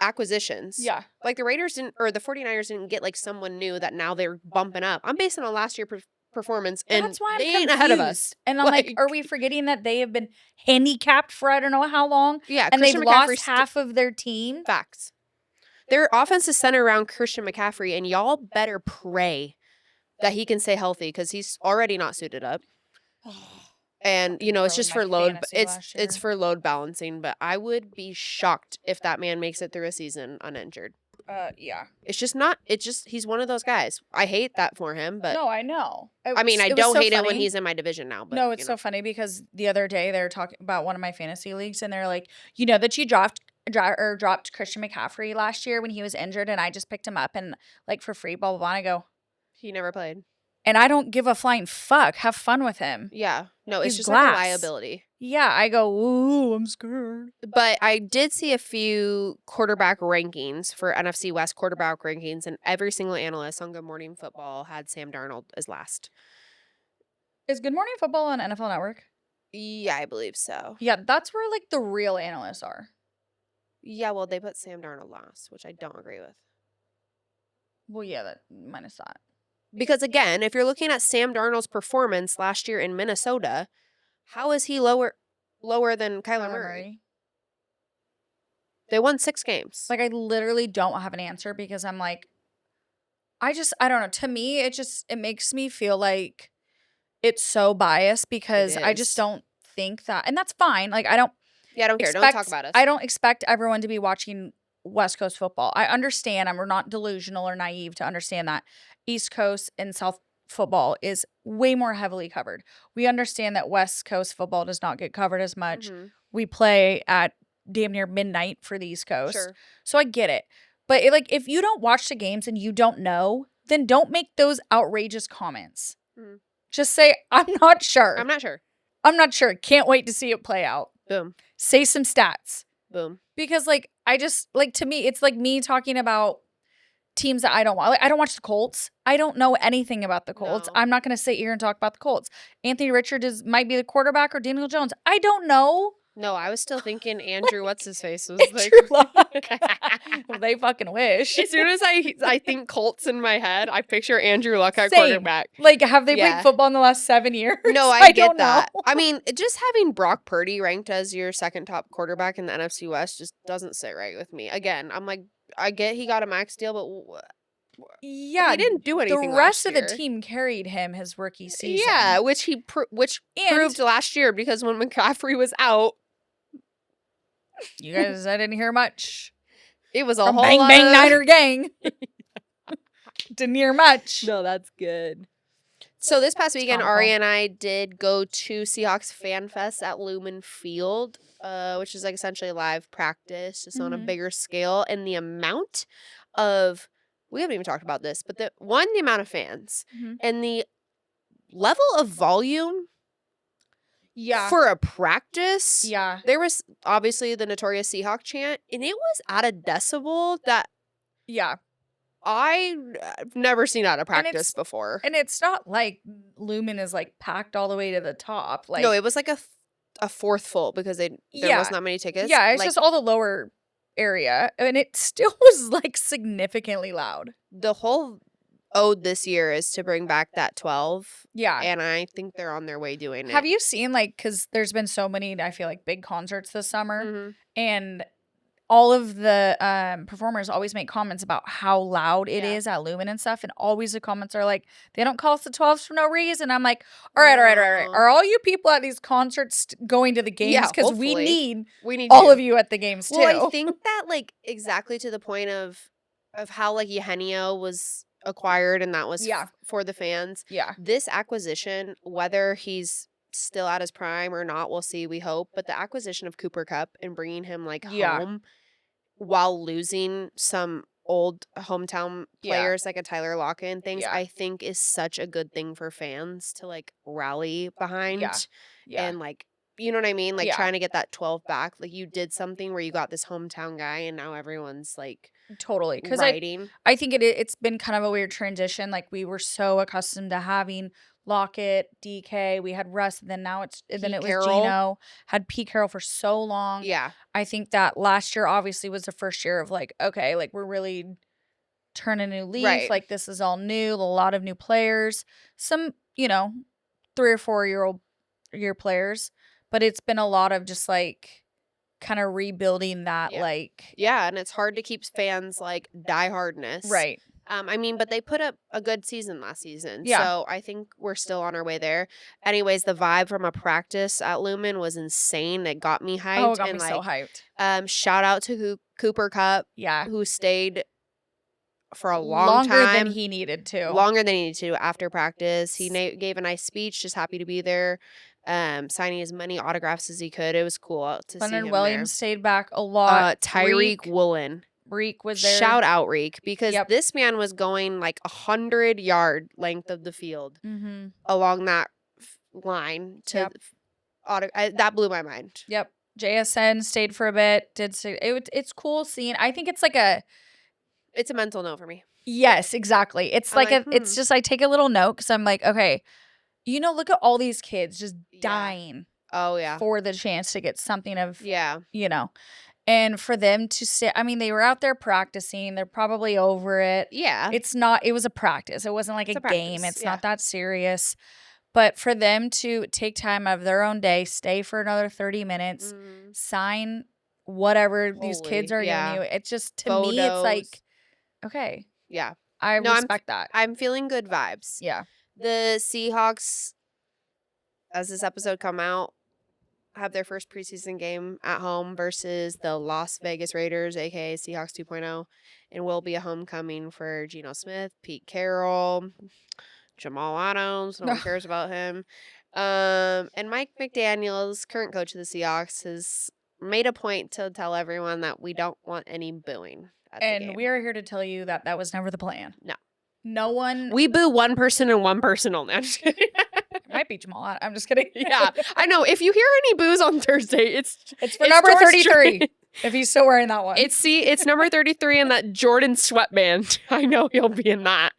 acquisitions, like the Raiders didn't, or the 49ers didn't get like someone new that now they're bumping up. I'm basing on last year's performance, and that's why they I'm ain't ahead of us. And I'm like, are we forgetting that they have been handicapped for I don't know how long? Yeah, and they've lost half of their team. Facts. Their offense is centered around Christian McCaffrey, and y'all better pray that he can stay healthy, because he's already not suited up. And it's just for load. It's for load balancing. But I would be shocked if that man makes it through a season uninjured. Yeah. It's just not. It's just he's one of those guys. I hate that for him, but no, I know. I mean, I don't hate it when he's in my division now. But no, it's so funny because the other day they were talking about one of my fantasy leagues, and they're like, that you dropped Christian McCaffrey last year when he was injured, and I just picked him up and like for free, blah blah blah. And I go, he never played. And I don't give a flying fuck. Have fun with him. Yeah. No, it's He's just like a glass. liability. Yeah, I go, ooh, I'm scared. But I did see a few quarterback rankings for NFC West quarterback rankings, and every single analyst on Good Morning Football had Sam Darnold as last. Is Good Morning Football on NFL Network? Yeah, I believe so. Yeah, that's where like the real analysts are. Yeah, well, they put Sam Darnold last, which I don't agree with. Well, yeah, that minus that. Because again, if you're looking at Sam Darnold's performance last year in Minnesota, how is he lower than Kyler Murray? They won 6 games. Like, I literally don't have an answer because I'm like, I don't know. To me, it makes me feel like it's so biased because I just is. don't think that, and that's fine. Like, I don't Yeah, I don't care. Don't expect, talk about us. I don't expect everyone to be watching West Coast football. I understand. We're not delusional or naive to understand that East Coast and South football is way more heavily covered. We understand that West Coast football does not get covered as much. Mhm. We play at damn near midnight for the East Coast. Sure. So I get it. But if you don't watch the games and you don't know, then don't make those outrageous comments. Mhm. Just say, I'm not sure. I'm not sure. I'm not sure. Can't wait to see it play out. Boom. Say some stats. Boom. Because to me, it's like me talking about teams that I don't want. Like, I don't watch the Colts. I don't know anything about the Colts. No. I'm not going to sit here and talk about the Colts. Anthony Richards might be the quarterback or Daniel Jones. I don't know. No, I was still thinking Andrew, what's his face, was Andrew like. Well, they fucking wish. As soon as I think Colts in my head, I picture Andrew Luck at Same. quarterback. Like, have they Yeah. played football in the last 7 years? No, I get don't that. know. I mean, just having Brock Purdy ranked as your second top quarterback in the NFC West just doesn't sit right with me. Again, I'm like, I get he got a max deal, but Yeah, he didn't do anything. the rest of the year. team carried him his rookie season. Yeah, which proved last year because when McCaffrey was out, you guys, I didn't hear much. It was a From whole Bang lot Bang of... Niner Gang. Didn't hear much. No, that's good. So this past weekend, comical. Ari and I did go to Seahawks Fan Fest at Lumen Field, which is like essentially a live practice, just on a bigger scale. And the amount of, we haven't even talked about this, but the amount of fans and the level of volume for a practice. Yeah. There was obviously the notorious Seahawk chant, and it was at a decibel that I've never seen at a practice before. And it's not like Lumen is like packed all the way to the top. Like, no, it was like a fourth full because there wasn't that many tickets. Yeah, it's like, just all the lower area. And it still was like significantly loud. The whole ode this year is to bring back that 12. Yeah. And I think they're on their way doing it. Have you seen, like, because there's been so many, I feel like, big concerts this summer. And all of the performers always make comments about how loud it is at Lumen and stuff. And always the comments are like, they don't call us the 12s for no reason. I'm like, all right. Are all you people at these concerts going to the games? Because we need all of you at the games too. Well, I think that, like, exactly to the point of how, like, Eugenio was acquired and that was for the fans. Yeah. This acquisition, whether he's still at his prime or not, we'll see, we hope. But the acquisition of Cooper Kupp and bringing him, like, home while losing some old hometown players like a Tyler Lockett and things, I think is such a good thing for fans to, like, rally behind. And, like, you know what I mean? Like, trying to get that 12 back. Like, you did something where you got this hometown guy and now everyone's, like, totally. Because I think it's been kind of a weird transition. Like, we were so accustomed to having Lockett, DK, we had Russ, and then it was Gino, had Pete Carroll for so long. Yeah. I think that last year obviously was the first year of, like, okay, like, we're really turning a new leaf. Right. Like, this is all new, a lot of new players, some, 3 or 4 year players, but it's been a lot of just, like, kind of rebuilding that, like. Yeah, and it's hard to keep fans, like, diehardness. Right. I mean, but they put up a good season last season. Yeah. So I think we're still on our way there. Anyways, the vibe from a practice at Lumen was insane. It got me hyped. Oh, it got me so hyped. Shout out to Cooper Kupp. Yeah. Who stayed for a long Longer time. than he needed to. Longer than he needed to after practice. He gave a nice speech, just happy to be there. Signing as many autographs as he could. It was cool to see him Williams there. stayed back a lot. Tyreek Woolen. Reek was there. Shout out Reek, because Yep. this man was going like 100-yard length of the field Mm-hmm. along that line to Yep. that blew my mind. Yep. JSN stayed for a bit. It's cool seeing. I think it's like It's a mental note for me. yes, exactly. It's I'm like like, it's just I take a little note because I'm like, okay, look at all these kids just Yeah. dying Oh yeah. for the chance to get something of Yeah. and for them to sit. I mean, they were out there practicing. They're probably over it. Yeah. It was a practice. It wasn't like It's a a game. practice, It's yeah. not that serious. But for them to take time out of their own day, stay for another 30 minutes, sign whatever these kids Holy, are yeah. giving you, it's just, to me, it's like, Photos. okay, Yeah. I No, respect that. I'm feeling good vibes. Yeah. The Seahawks, as this episode come out, have their first preseason game at home versus the Las Vegas Raiders, aka Seahawks 2.0, and will be a homecoming for Geno Smith, Pete Carroll, Jamal Adams. No one cares about him. And Mike McDaniels, current coach of the Seahawks, has made a point to tell everyone that we don't want any booing at the And game. we are here to tell you that was never the plan. No. No one. We boo one person and one person only. I'm just kidding. It might be Jamal. I'm just kidding. Yeah, I know. If you hear any boos on Thursday, it's for number George 33. If he's still wearing that one. It's number 33 in that Jordan sweatband. I know he'll be in that.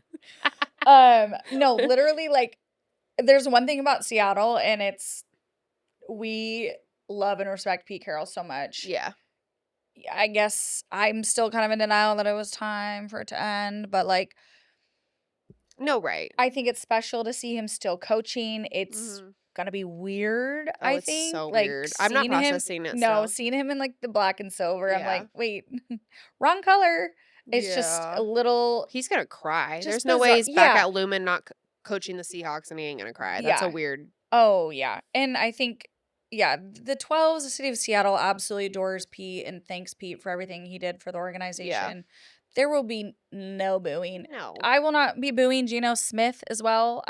No, literally, like, there's one thing about Seattle, and it's we love and respect Pete Carroll so much. Yeah. I guess I'm still kind of in denial that it was time for it to end, but like, No, right. I think it's special to see him still coaching. It's gonna be weird. Oh, I it's think so like weird. I'm not seeing him- processing it. No, still. seeing him in like the black and silver, I'm Yeah. like, wait, wrong color. It's just Yeah. a little. He's gonna cry. Just There's no way bizarre. he's back Yeah. at Lumen not coaching the Seahawks and he ain't gonna cry. That's a Yeah. weird. Oh yeah, and I think the 12s, the city of Seattle absolutely adores Pete and thanks Pete for everything he did for the organization. There will be no booing. No. I will not be booing Geno Smith as well.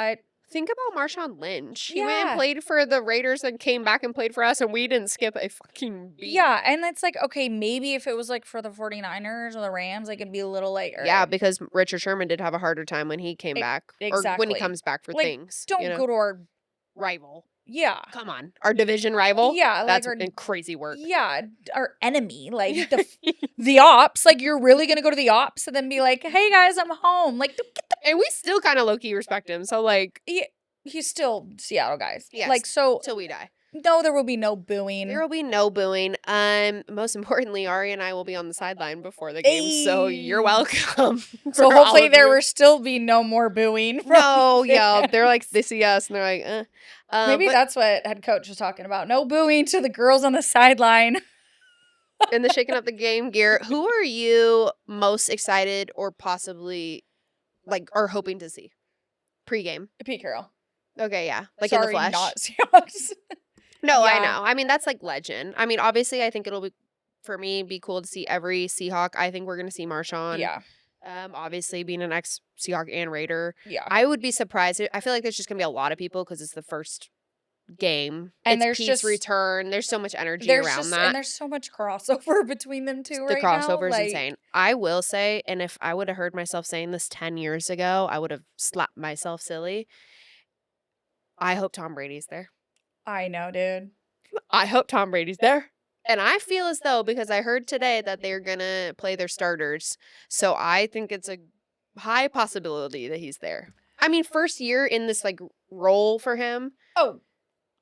Think about Marshawn Lynch. He went Yeah. and played for the Raiders and came back and played for us, and we didn't skip a fucking beat. Yeah, and it's like, okay, maybe if it was like for the 49ers or the Rams, like it'd be a little like, all Yeah, right, because Richard Sherman did have a harder time when he came back. Or when exactly. he comes back for Like, things. don't you know? go to our rival. yeah. Come on. Our division rival? Yeah, like That's our crazy work. yeah, our enemy, like the ops. Like, you're really gonna go to the ops and then be like, hey guys, I'm home. Like, And we still kind of low-key respect him. So, like, he's still Seattle guys. Yes. Like, so till we die. no, there will be no booing. There will be no booing. Most importantly, Ari and I will be on the sideline before the game, so you're Ayy. welcome. So for all hopefully of there you. will still be no more booing. From No, yeah, fans. they're like, they see us and they're like, Maybe but- that's what head coach was talking about. No booing to the girls on the sideline. and the shaking up the game gear. Who are you most excited or possibly like are hoping to see pre-game? Pete Carroll. Okay, yeah, like Sorry, in the flesh. not Seahawks. No, I Yeah. know. I mean, that's like legend. I mean, obviously, I think it'll be for me be cool to see every Seahawk. I think we're gonna see Marshawn. Yeah. Obviously, being an ex-Seahawk and Raider, Yeah. I would be surprised. I feel like there's just gonna be a lot of people because it's the first game And it's there's Pete's just- return. There's so much energy There's around just that. and there's so much crossover between them two The right now. crossover is like, insane. I will say, and if I would have heard myself saying this 10 years ago, I would have slapped myself silly. I hope Tom Brady's there. I know, dude. I hope Tom Brady's there. And I feel as though, because I heard today that they're going to play their starters. So I think it's a high possibility that he's there. I mean, first year in this like role for him. Oh,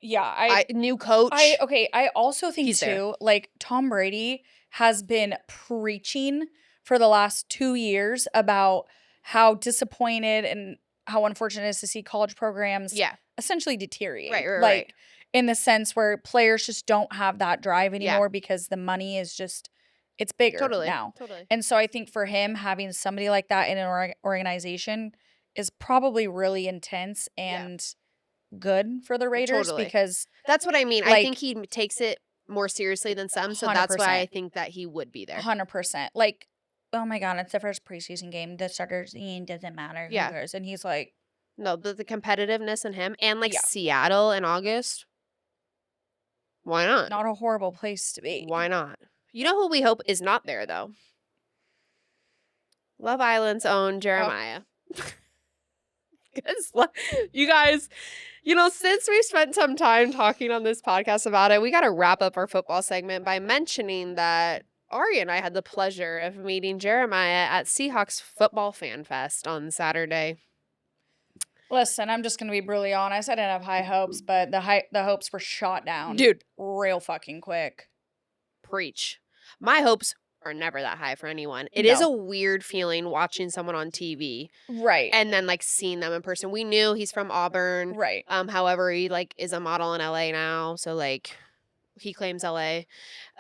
yeah. New coach. I also think He's there. too, like Tom Brady has been preaching for the last 2 years about how disappointed and how unfortunate it is to see college programs Yeah. essentially deteriorate. Right. Like in the sense where players just don't have that drive Yeah. anymore because the money is just it's bigger Totally. now. Totally. And so I think for him having somebody like that in an organization is probably really intense and good for the Raiders Totally. because That's what I mean. I like- think he takes it more seriously than some. So that's why I 100%. think that he would be there. 100%. Like, oh my God, it's the first preseason game. The starters doesn't matter. Who Yeah. cares? And he's like, No, the competitiveness in him and like Yeah. Seattle in August. Why not? not a horrible place to be. Why not? You know who we hope is not there though? Love Island's own Oh, Jeremiah. 'Cause you guys, since we spent some time talking on this podcast about it, we got to wrap up our football segment by mentioning that Ari and I had the pleasure of meeting Jeremiah at Seahawks Football Fan Fest on Saturday. listen, I'm just gonna be brutally honest. I didn't have high hopes, but the hopes were shot down Dude, real fucking quick. preach. My hopes are never that high for anyone. It is No. a weird feeling watching someone on TV Right. and then like seeing them in person. We knew he's from Auburn. Right. However, he like is a model in LA now, so like he claims LA.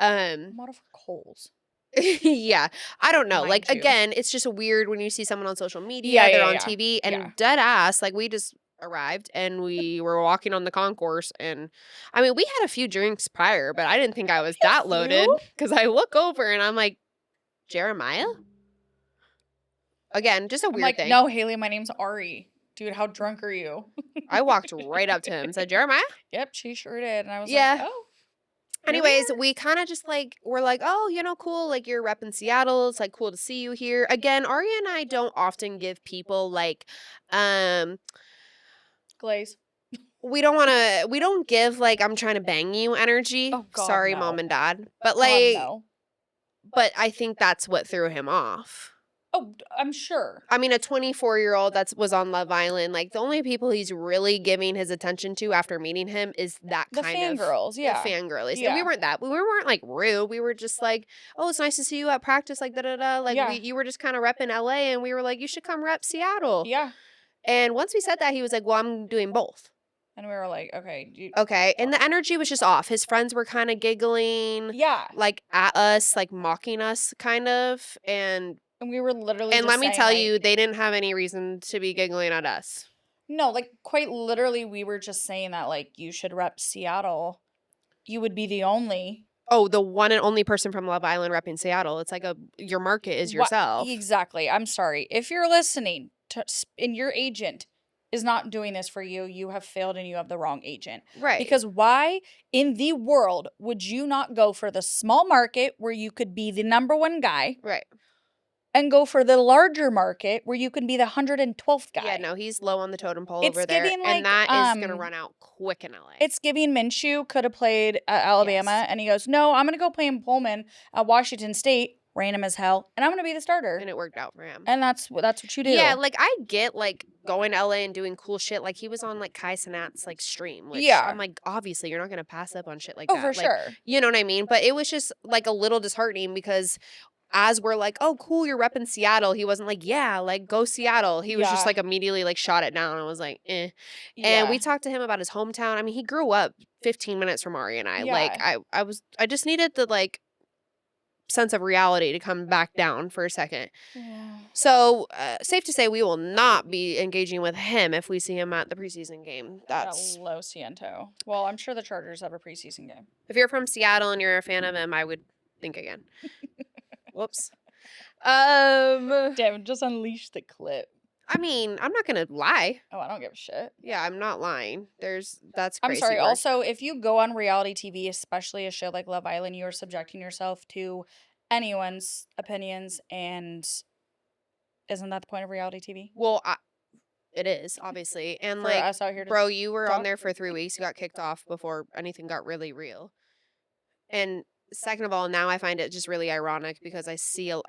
Model for Kohl's. Yeah, I don't know. Mind Like you. again, it's just weird when you see someone on social media, Yeah, they're yeah, on yeah. TV and Yeah. dead ass. Like we just arrived and we were walking on the concourse and I mean, we had a few drinks prior, but I didn't think I was that loaded few? because I look over and I'm like, Jeremiah? Again, just a I'm weird like, thing. no, Haley, my name's Ari. Dude, how drunk are you? I walked right up to him and said, Jeremiah? Yep, she sure did. And I was Yeah. like, oh. Anyways, we kind of just like, we're like, oh, cool. Like you're repping Seattle. It's like cool to see you here. Again, Ari and I don't often give people like, Glaze. we don't give like, I'm trying to bang you energy. Oh, God, Sorry, no. mom and dad. But God, like, no. but I think that's what threw him off. Oh, I'm sure. I mean, a 24-year-old that was on Love Island, like the only people he's really giving his attention to after meeting him is that The kind of fangirls, yeah. the fangirlies. And Yeah. we weren't that. We weren't like rude. We were just like, oh, it's nice to see you at practice. Like da da da. Like Yeah. you were just kind of repping LA, and we were like, you should come rep Seattle. Yeah. And once we said that, he was like, well, I'm doing both. And we were like, okay. Okay. And the energy was just off. His friends were kind of giggling, Yeah. like at us, like mocking us, kind of, and. And we were literally And just let me saying, tell like, you, they didn't have any reason to be giggling at us. no, like quite literally, we were just saying that, like, you should rep Seattle. You would be the only. Oh, the one and only person from Love Island repping Seattle. It's like your market is yourself. Exactly. I'm sorry. If you're listening and your agent is not doing this for you, you have failed and you have the wrong agent. Right. Because why in the world would you not go for the small market where you could be the number one guy? Right. And go for the larger market where you can be the 112th guy. Yeah, no, he's low on the totem pole It's over there. giving, And like, that is going to run out quick in LA. It's giving Minshew could have played at Alabama, Yes. and he goes, no, I'm going to go play in Pullman at Washington State, random as hell, and I'm going to be the starter. And it worked out for him. And that's what you do. Yeah, like I get like going to LA and doing cool shit. Like he was on like Kai Cenat's like stream. Which Yeah. I'm like, obviously you're not going to pass up on shit like Oh, that. for Like, sure. You know what I mean? But it was just like a little disheartening because as we're like, oh, cool, you're repping Seattle. He wasn't like, yeah, like go Seattle. He was just Yeah. like immediately like shot it down and was like, eh. Yeah. And we talked to him about his hometown. I mean, he grew up 15 minutes from Ari and I. Yeah. Like I just needed the like sense of reality to come back down for a second. Yeah. So safe to say we will not be engaging with him if we see him at the preseason game. That's At Los Ciento. Well, I'm sure the Chargers have a preseason game. if you're from Seattle and you're a fan of him, I would think again. Whoops. Damn, just unleash the clip. I mean, I'm not gonna lie. Oh, I don't give a shit. Yeah, I'm not lying. That's I'm crazy. sorry. work. Also, if you go on reality TV, especially a show like Love Island, you are subjecting yourself to anyone's opinions, and isn't that the point of reality TV? Well, it is obviously, and For like, us out here to bro, you were on talk? there for 3 weeks. You got kicked off before anything got really real. And second of all, now I find it just really ironic because I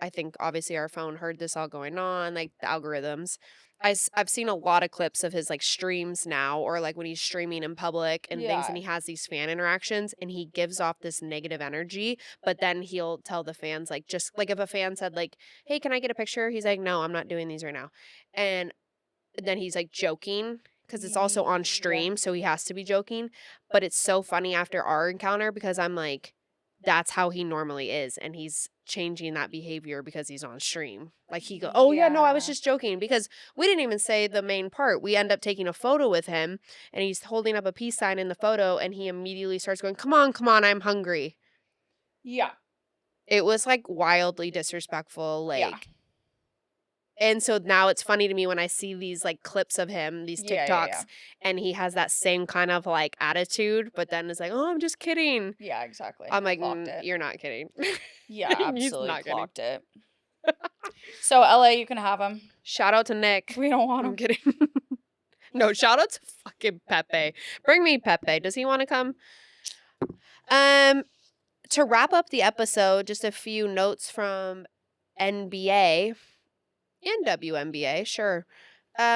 think obviously our phone heard this all going on, like the algorithms. I've seen a lot of clips of his like streams now, or like when he's streaming in public and things, and Yeah. he has these fan interactions and he gives off this negative energy, but then he'll tell the fans like, just like if a fan said like, hey, can I get a picture? He's like, no, I'm not doing these right now. And then he's like joking because it's also on Yeah. stream, so he has to be joking. But it's so funny after our encounter because I'm like, that's how he normally is, and he's changing that behavior because he's on stream. Like he go, oh yeah, no, I was Yeah. just joking, because we didn't even say the main part. We end up taking a photo with him, and he's holding up a peace sign in the photo, and he immediately starts going, come on, I'm hungry. Yeah. It was like wildly disrespectful, like. Yeah. And so now it's funny to me when I see these like clips of him, these Yeah, TikToks, yeah. and he has that same kind of like attitude, but then it's like, oh, I'm just kidding. Yeah, exactly. I'm like, Clocked it. you're not kidding. Yeah, He's absolutely not kidding. clocked it. So LA, you can have him. Shout out to Nick. We don't want I'm him. kidding. No, shout out to fucking Pepe. Bring me Pepe. Does he want to come? To wrap up the episode, just a few notes from NBA and WNBA, sure.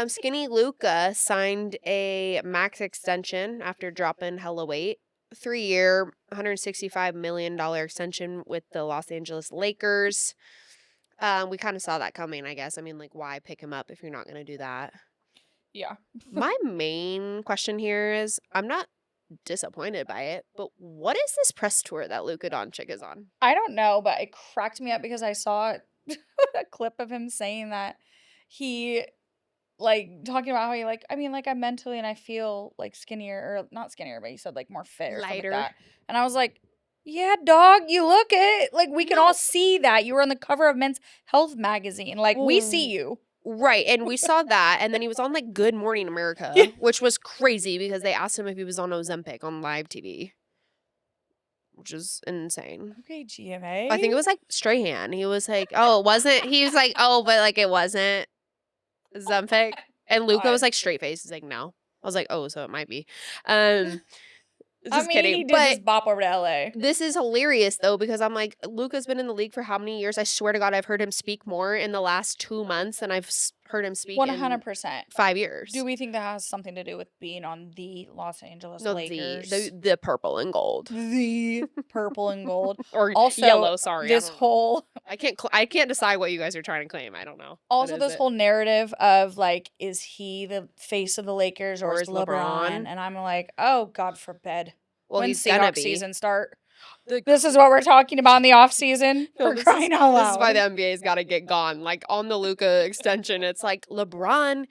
Skinny Luca signed a max extension after dropping hella weight. 3-year, $165 million extension with the Los Angeles Lakers. We kind of saw that coming, I guess. I mean, like, why pick him up if you're not going to do that? Yeah. My main question here is, I'm not disappointed by it, but what is this press tour that Luka Doncic is on? I don't know, but it cracked me up because I saw a clip of him saying that he, like, talking about how he, like, I mean, like, I'm mentally and I feel, like, skinnier, or not skinnier, but he said, like, more fit or something Lighter. like that. And I was like, yeah, dog, you look it. Like, we can all see that. You were on the cover of Men's Health magazine. Like, we see you. Right, and we saw that, and then he was on, like, Good Morning America, Yeah. which was crazy because they asked him if he was on Ozempic on live TV, which is insane. Okay, GMA. I think it was, like, Strahan. He was like, oh, it wasn't? He was like, oh, but, like, it wasn't Ozempic. And Luca was, like, straight face. He's like, no. I was like, oh, so it might be. Just kidding. He did But just bop over to LA. this is hilarious, though, because I'm like, Luca's been in the league for how many years? I swear to God, I've heard him speak more in the last 2 months than I've heard him speak in 100%. 5 years. Do we think that has something to do with being on the Los Angeles No, Lakers? the purple and gold. The purple and gold. Or Also, yellow, sorry. This whole I can't decide what you guys are trying to claim. I don't know. What also is this it? whole narrative of, like, is he the face of the Lakers or Or is is LeBron? LeBron? And I'm like, oh, God forbid. Well, when he's gonna Seahawks be. season start. The- This is what we're talking about in the off season. No, For this crying is, out This loud. is why the NBA's got to get gone. Like, on the Luca extension, it's like, LeBron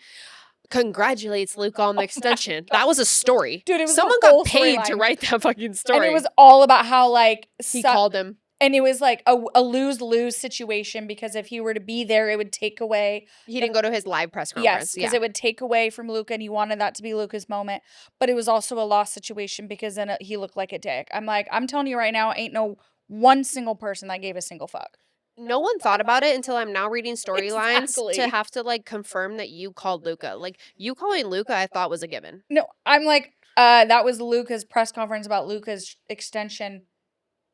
congratulates Luca on the extension. That was a story. Dude, it was a Someone whole got paid to storyline. write that fucking story. And it was all about how, like, he called him. and it was like a lose-lose situation because if he were to be there, it would take away. He didn't go to his live press Yes, conference. because it would take away from Luca, and he wanted that to be Luca's moment. But it was also a lost situation because then he looked like a dick. I'm like, I'm telling you right now, ain't no one single person that gave a single fuck. No one thought about it until I'm now reading storylines Exactly. to have to, like, confirm that you called Luca. Like, you calling Luca, I thought was a given. No, I'm like, that was Luca's press conference about Luca's extension.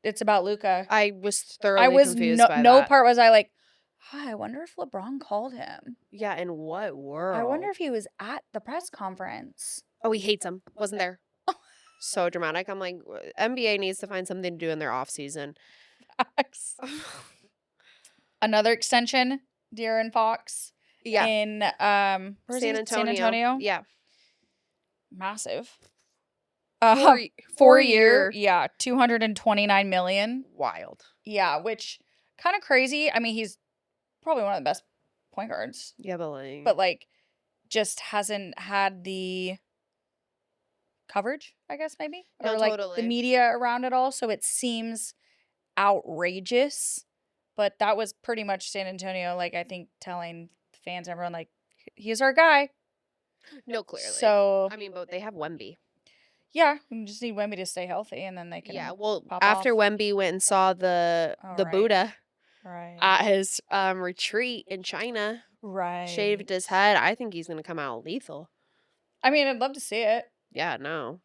It's about Luca. I was thoroughly confused by no that. part was I like, I wonder if LeBron called him. Yeah, in what world? I wonder if he was at the press conference. Oh, he hates him. Wasn't there. So dramatic. I'm like, NBA needs to find something to do in their off season. Another extension, De'Aaron Fox. Yeah. In where's San he? Antonio. San Antonio. Yeah. Massive. 4-year. Yeah, 229 million. Wild. Yeah, which kind of crazy. I mean, he's probably one of the best point guards, Yeah, but like just hasn't had the coverage, I guess, maybe, No, or like totally. the media around it all. So it seems outrageous, but that was pretty much San Antonio. Like, I think telling fans, everyone, like, he's our guy. No, clearly. So I mean, but they have Wemby. yeah, we just need Wemby to stay healthy, and then they can. Yeah. Well, pop after off. Wemby went and saw the Oh, right. Buddha Right. at his retreat in China, Right. shaved his head, I think he's gonna come out lethal. I mean, I'd love to see it. Yeah. No.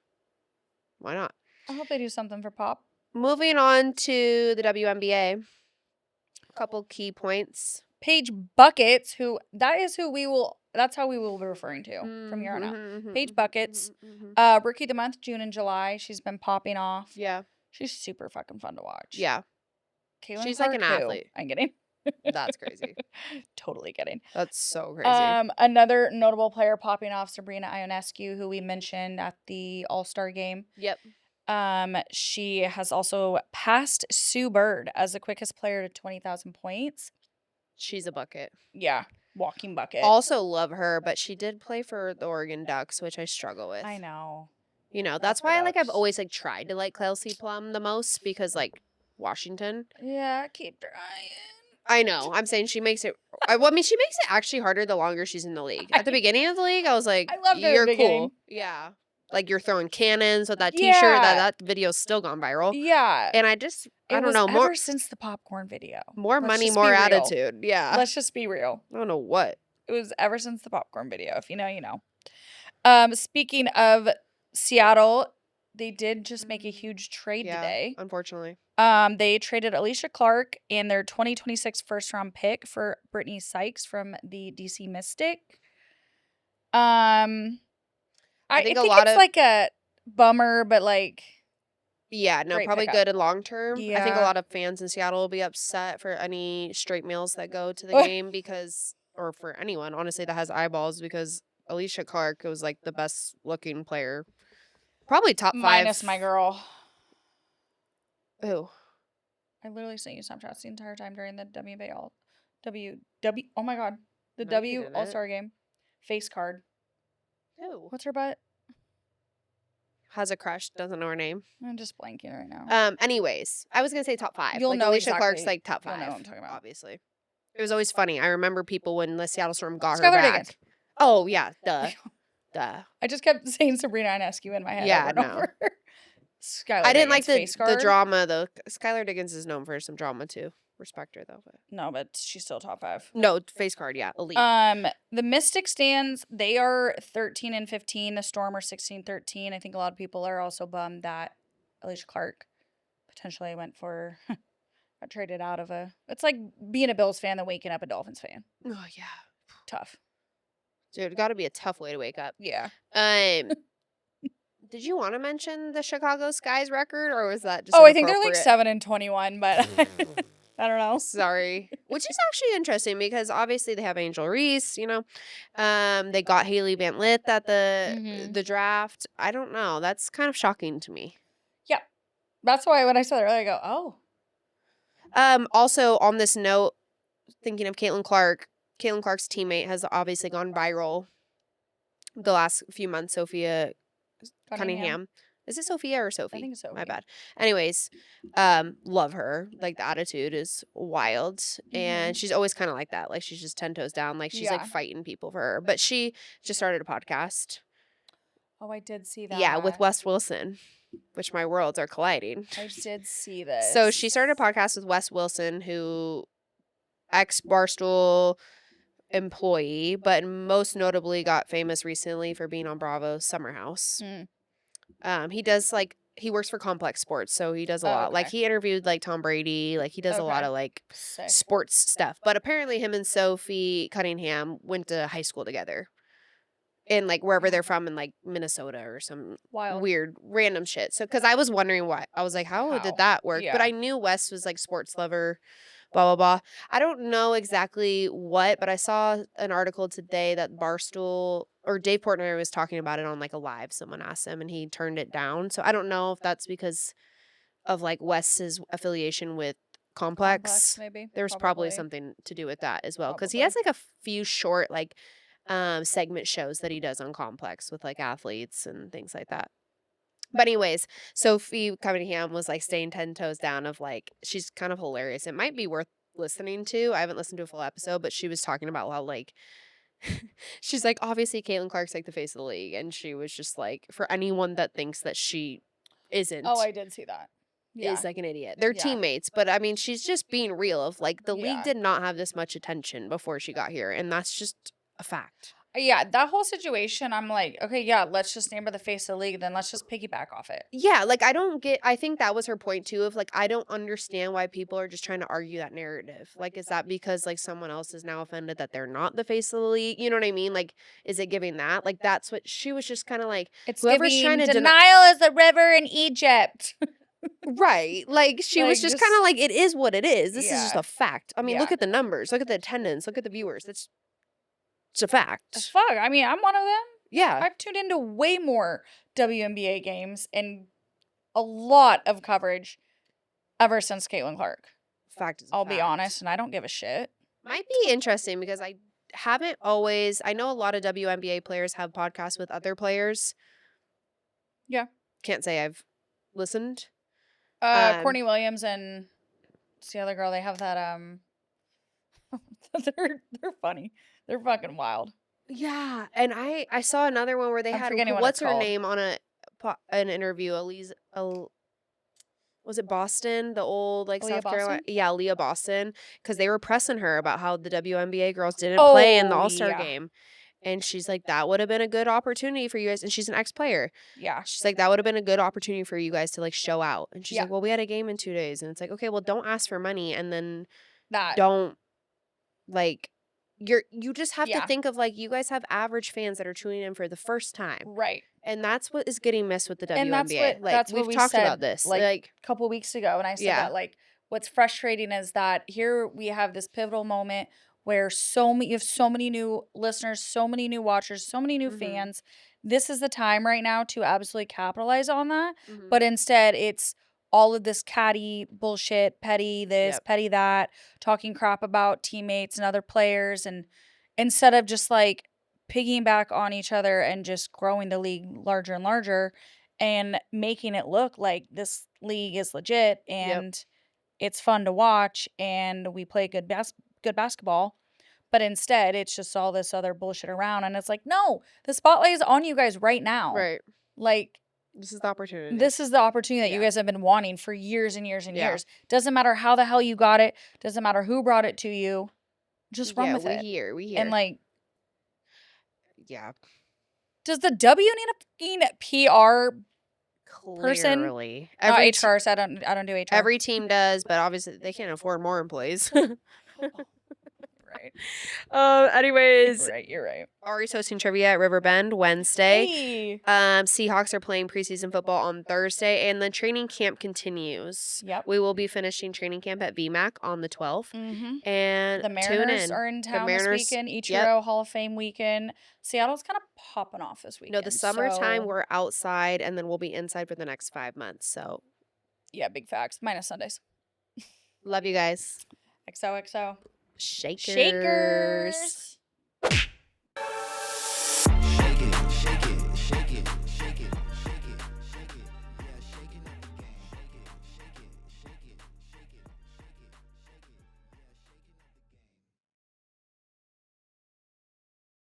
Why not? I hope they do something for Pop. Moving on to the WNBA. A couple key points. Paige Buckets, that's how we will be referring to from here on out. Paige Buckets, Rookie of the Month, June and July. She's been popping off. Yeah. She's super fucking fun to watch. Yeah. Kaylin She's like an Clark, who? athlete. I'm kidding. That's crazy. Totally kidding. That's so crazy. Another notable player popping off, Sabrina Ionescu, who we mentioned at the All-Star game. Yep. She has also passed Sue Bird as the quickest player to 20,000 points. She's a bucket. Yeah, walking bucket. Also love her, but she did play for the Oregon Ducks, which I struggle with. I know. You know, Love that's the why I've Ducks. always like tried to like Kelsey Plum the most because like Washington. Yeah, keep trying. I know. I'm saying she makes it. She makes it actually harder the longer she's in the league. At the beginning of the league, I was like, I loved her at "You're the cool." beginning. Yeah. Like, you're throwing cannons with that T-shirt. Yeah. That video's still gone viral. Yeah. And I It don't was know, ever since the popcorn video. more Let's money, just more be real. attitude. Yeah. Let's just be real. I don't know what. It was ever since the popcorn video. If you know, you know. Speaking of Seattle, they did just make a huge trade today. Unfortunately. They traded Alicia Clark and their 2026 first round pick for Brittany Sykes from the DC Mystic. I think it's like a bummer, but like, yeah, no, great probably pickup. good in long term. I think a Yeah. lot of fans in Seattle will be upset for any straight males that go to the game because, or for anyone, honestly, that has eyeballs, because Alicia Clark was like the best looking player. Probably top 5. Minus my girl. Who? I literally sent you Snapchats the entire time during the WNBA oh my god. The No, you W didn't. All-Star game. Face card. Who? What's her butt? Has a crush, doesn't know her name. I'm just blanking right now. Anyways, I was gonna say top 5. You'll like know Alicia Clark's exactly. like top 5. You'll know what I'm talking about. Obviously. It was always funny. I remember people when the Seattle Storm got her Skylar back. Diggins. Oh yeah, duh. I just kept saying Sabrina Ionescu in my head Yeah, over and no. over. Skylar I didn't like Diggins, face the card. drama though. Skylar Diggins is known for some drama too. Respect her though. But No, but she's still top 5. no, face card, yeah, elite. The Mystic stands, they are 13-15. The Storm are 16-13. I think a lot of people are also bummed that Alicia Clark potentially got traded out of it's like being a Bills fan and waking up a Dolphins fan. Oh yeah, Tough. dude, got to be a tough way to wake up. Yeah. Did you want to mention the Chicago Sky's record, or was that just? I think they're like inappropriate? 7-21, but I don't know. Sorry. Which is actually interesting because obviously they have Angel Reese, you know. They got Haley Van Lith at the draft. I don't know. That's kind of shocking to me. Yeah. That's why when I saw it earlier, I go, oh. Also on this note, thinking of Caitlin Clark's teammate has obviously gone viral the last few months, Sophia Cunningham. Is it Sophia or Sophie? I think it's Sophie. My bad. Anyways, love her. Like, the attitude is wild. And she's always kind of like that. Like, she's just 10 toes down. Like, she's like fighting people for her. But she just started a podcast. Oh, I did see that. Yeah, with Wes Wilson, which my worlds are colliding. I did see this. So she started a podcast with Wes Wilson, who ex-Barstool employee, but most notably got famous recently for being on Bravo's Summer House. He does he works for Complex Sports, so he does a lot. Okay. Like, he interviewed like Tom Brady, like he does a lot of like Sick. sports stuff. But apparently him and Sophie Cunningham went to high school together. In like wherever they're from in like Minnesota or some Wild. weird random shit. So cuz I was wondering why. I was like, how did that work? Yeah. But I knew Wes was like sports lover, blah blah blah. I don't know exactly what, but I saw an article today that Barstool or Dave Portnoy was talking about it on like a live. Someone asked him and he turned it down. So I don't know if that's because of like Wes's affiliation with Complex. Maybe. There's probably something to do with that as well, because he Probably. has like a few short like segment shows that he does on Complex with like athletes and things like that. But anyways, Sophie Cunningham was like staying 10 toes down of like, she's kind of hilarious. It might be worth listening to. I haven't listened to a full episode, but she was talking about how like she's like, obviously Caitlin Clark's like the face of the league, and she was just like, for anyone that thinks that she isn't, Oh, I did see that. Yeah. is like an idiot. They're teammates, but I mean, she's just being real of like, the league did not have this much attention before she got here, and that's just a fact. Yeah, that whole situation, I'm like, okay, yeah, let's just name her the face of the league, then let's just piggyback off it. Yeah, like I think that was her point too, of like, I don't understand why people are just trying to argue that narrative. Like, is that because like someone else is now offended that they're not the face of the league? You know what I mean? Like, is it giving that? Like, that's what she was just kind of like, It's whoever's giving trying to denial is the river in Egypt. Right. Like, she was Like, just kind of like, it is what it is. This is just Yeah. a fact. I mean, look Yeah. at the numbers, look at the attendance, look at the viewers. It's a fact. Fuck, I mean, I'm one of them. Yeah. I've tuned into way more WNBA games and a lot of coverage ever since Caitlin Clark. Fact is a I'll be fact. honest, and I don't give a shit. Might be interesting because I haven't always, I know a lot of WNBA players have podcasts with other players. Yeah. Can't say I've listened. Courtney Williams and what's the other girl? They have that they're funny. They're fucking wild. Yeah, and I saw another one where they I'm had forgetting what it's what's her called. name on an interview, Elise was it Boston, the old, like, Aaliyah South Carolina? Boston? Yeah, Leah Boston, because they were pressing her about how the WNBA girls didn't play in the Oh, All-Star yeah. game, and she's like, "That would have been a good opportunity for you guys," and she's an ex-player. Yeah. She's like, "That would have been a good opportunity for you guys to, like, show out," and she's Yeah. like, "Well, we had a game in 2 days," and it's like, "Okay, well, don't ask for money, and then That. don't, like" you just have to Yeah. think of, like, you guys have average fans that are tuning in for the first time, Right. and that's what is getting missed with the And WNBA. Like, that's what we've we talked about said, this, like, like a couple weeks ago, and I said yeah. that, like, what's frustrating is that here we have this pivotal moment where you have so many new listeners, so many new watchers, so many new Mhm. fans. This is the time right now to absolutely capitalize on that, Mhm. but instead it's all of this catty bullshit, petty this, Yep. petty that, talking crap about teammates and other players, and instead of just, like, piggyback on each other and just growing the league larger and larger and making it look like this league is legit Yep. and it's fun to watch and we play good basketball. But instead, it's just all this other bullshit around, and it's like, no, the spotlight is on you guys right now. Right. Like, This is the opportunity. this is the opportunity that you Yeah. guys have been wanting for years and years and Yeah. years. Doesn't matter how the hell you got it. Doesn't matter who brought it to you. Just run Yeah, with it. we And hear. like, Yeah. does the W need a fucking PR person? Clearly. Not HR, so I don't do HR. Every team does, but obviously they can't afford more employees. Right. Anyways, Right, you're right. Ari's hosting trivia at Riverbend Wednesday. Hey. Seahawks are playing preseason football on Thursday, and the training camp continues. Yep. We will be finishing training camp at VMAC on the 12th. Mm-hmm. And The tune Mariners in. are in The town this Mariners, weekend. Ichiro yep. Hall of Fame weekend. Seattle's kind of popping off this No, weekend. the summertime, so, we're outside, and then we'll be inside for the next 5 months. So, yeah, big facts. Minus Sundays. love you guys. XOXO. Shakers. Shakers.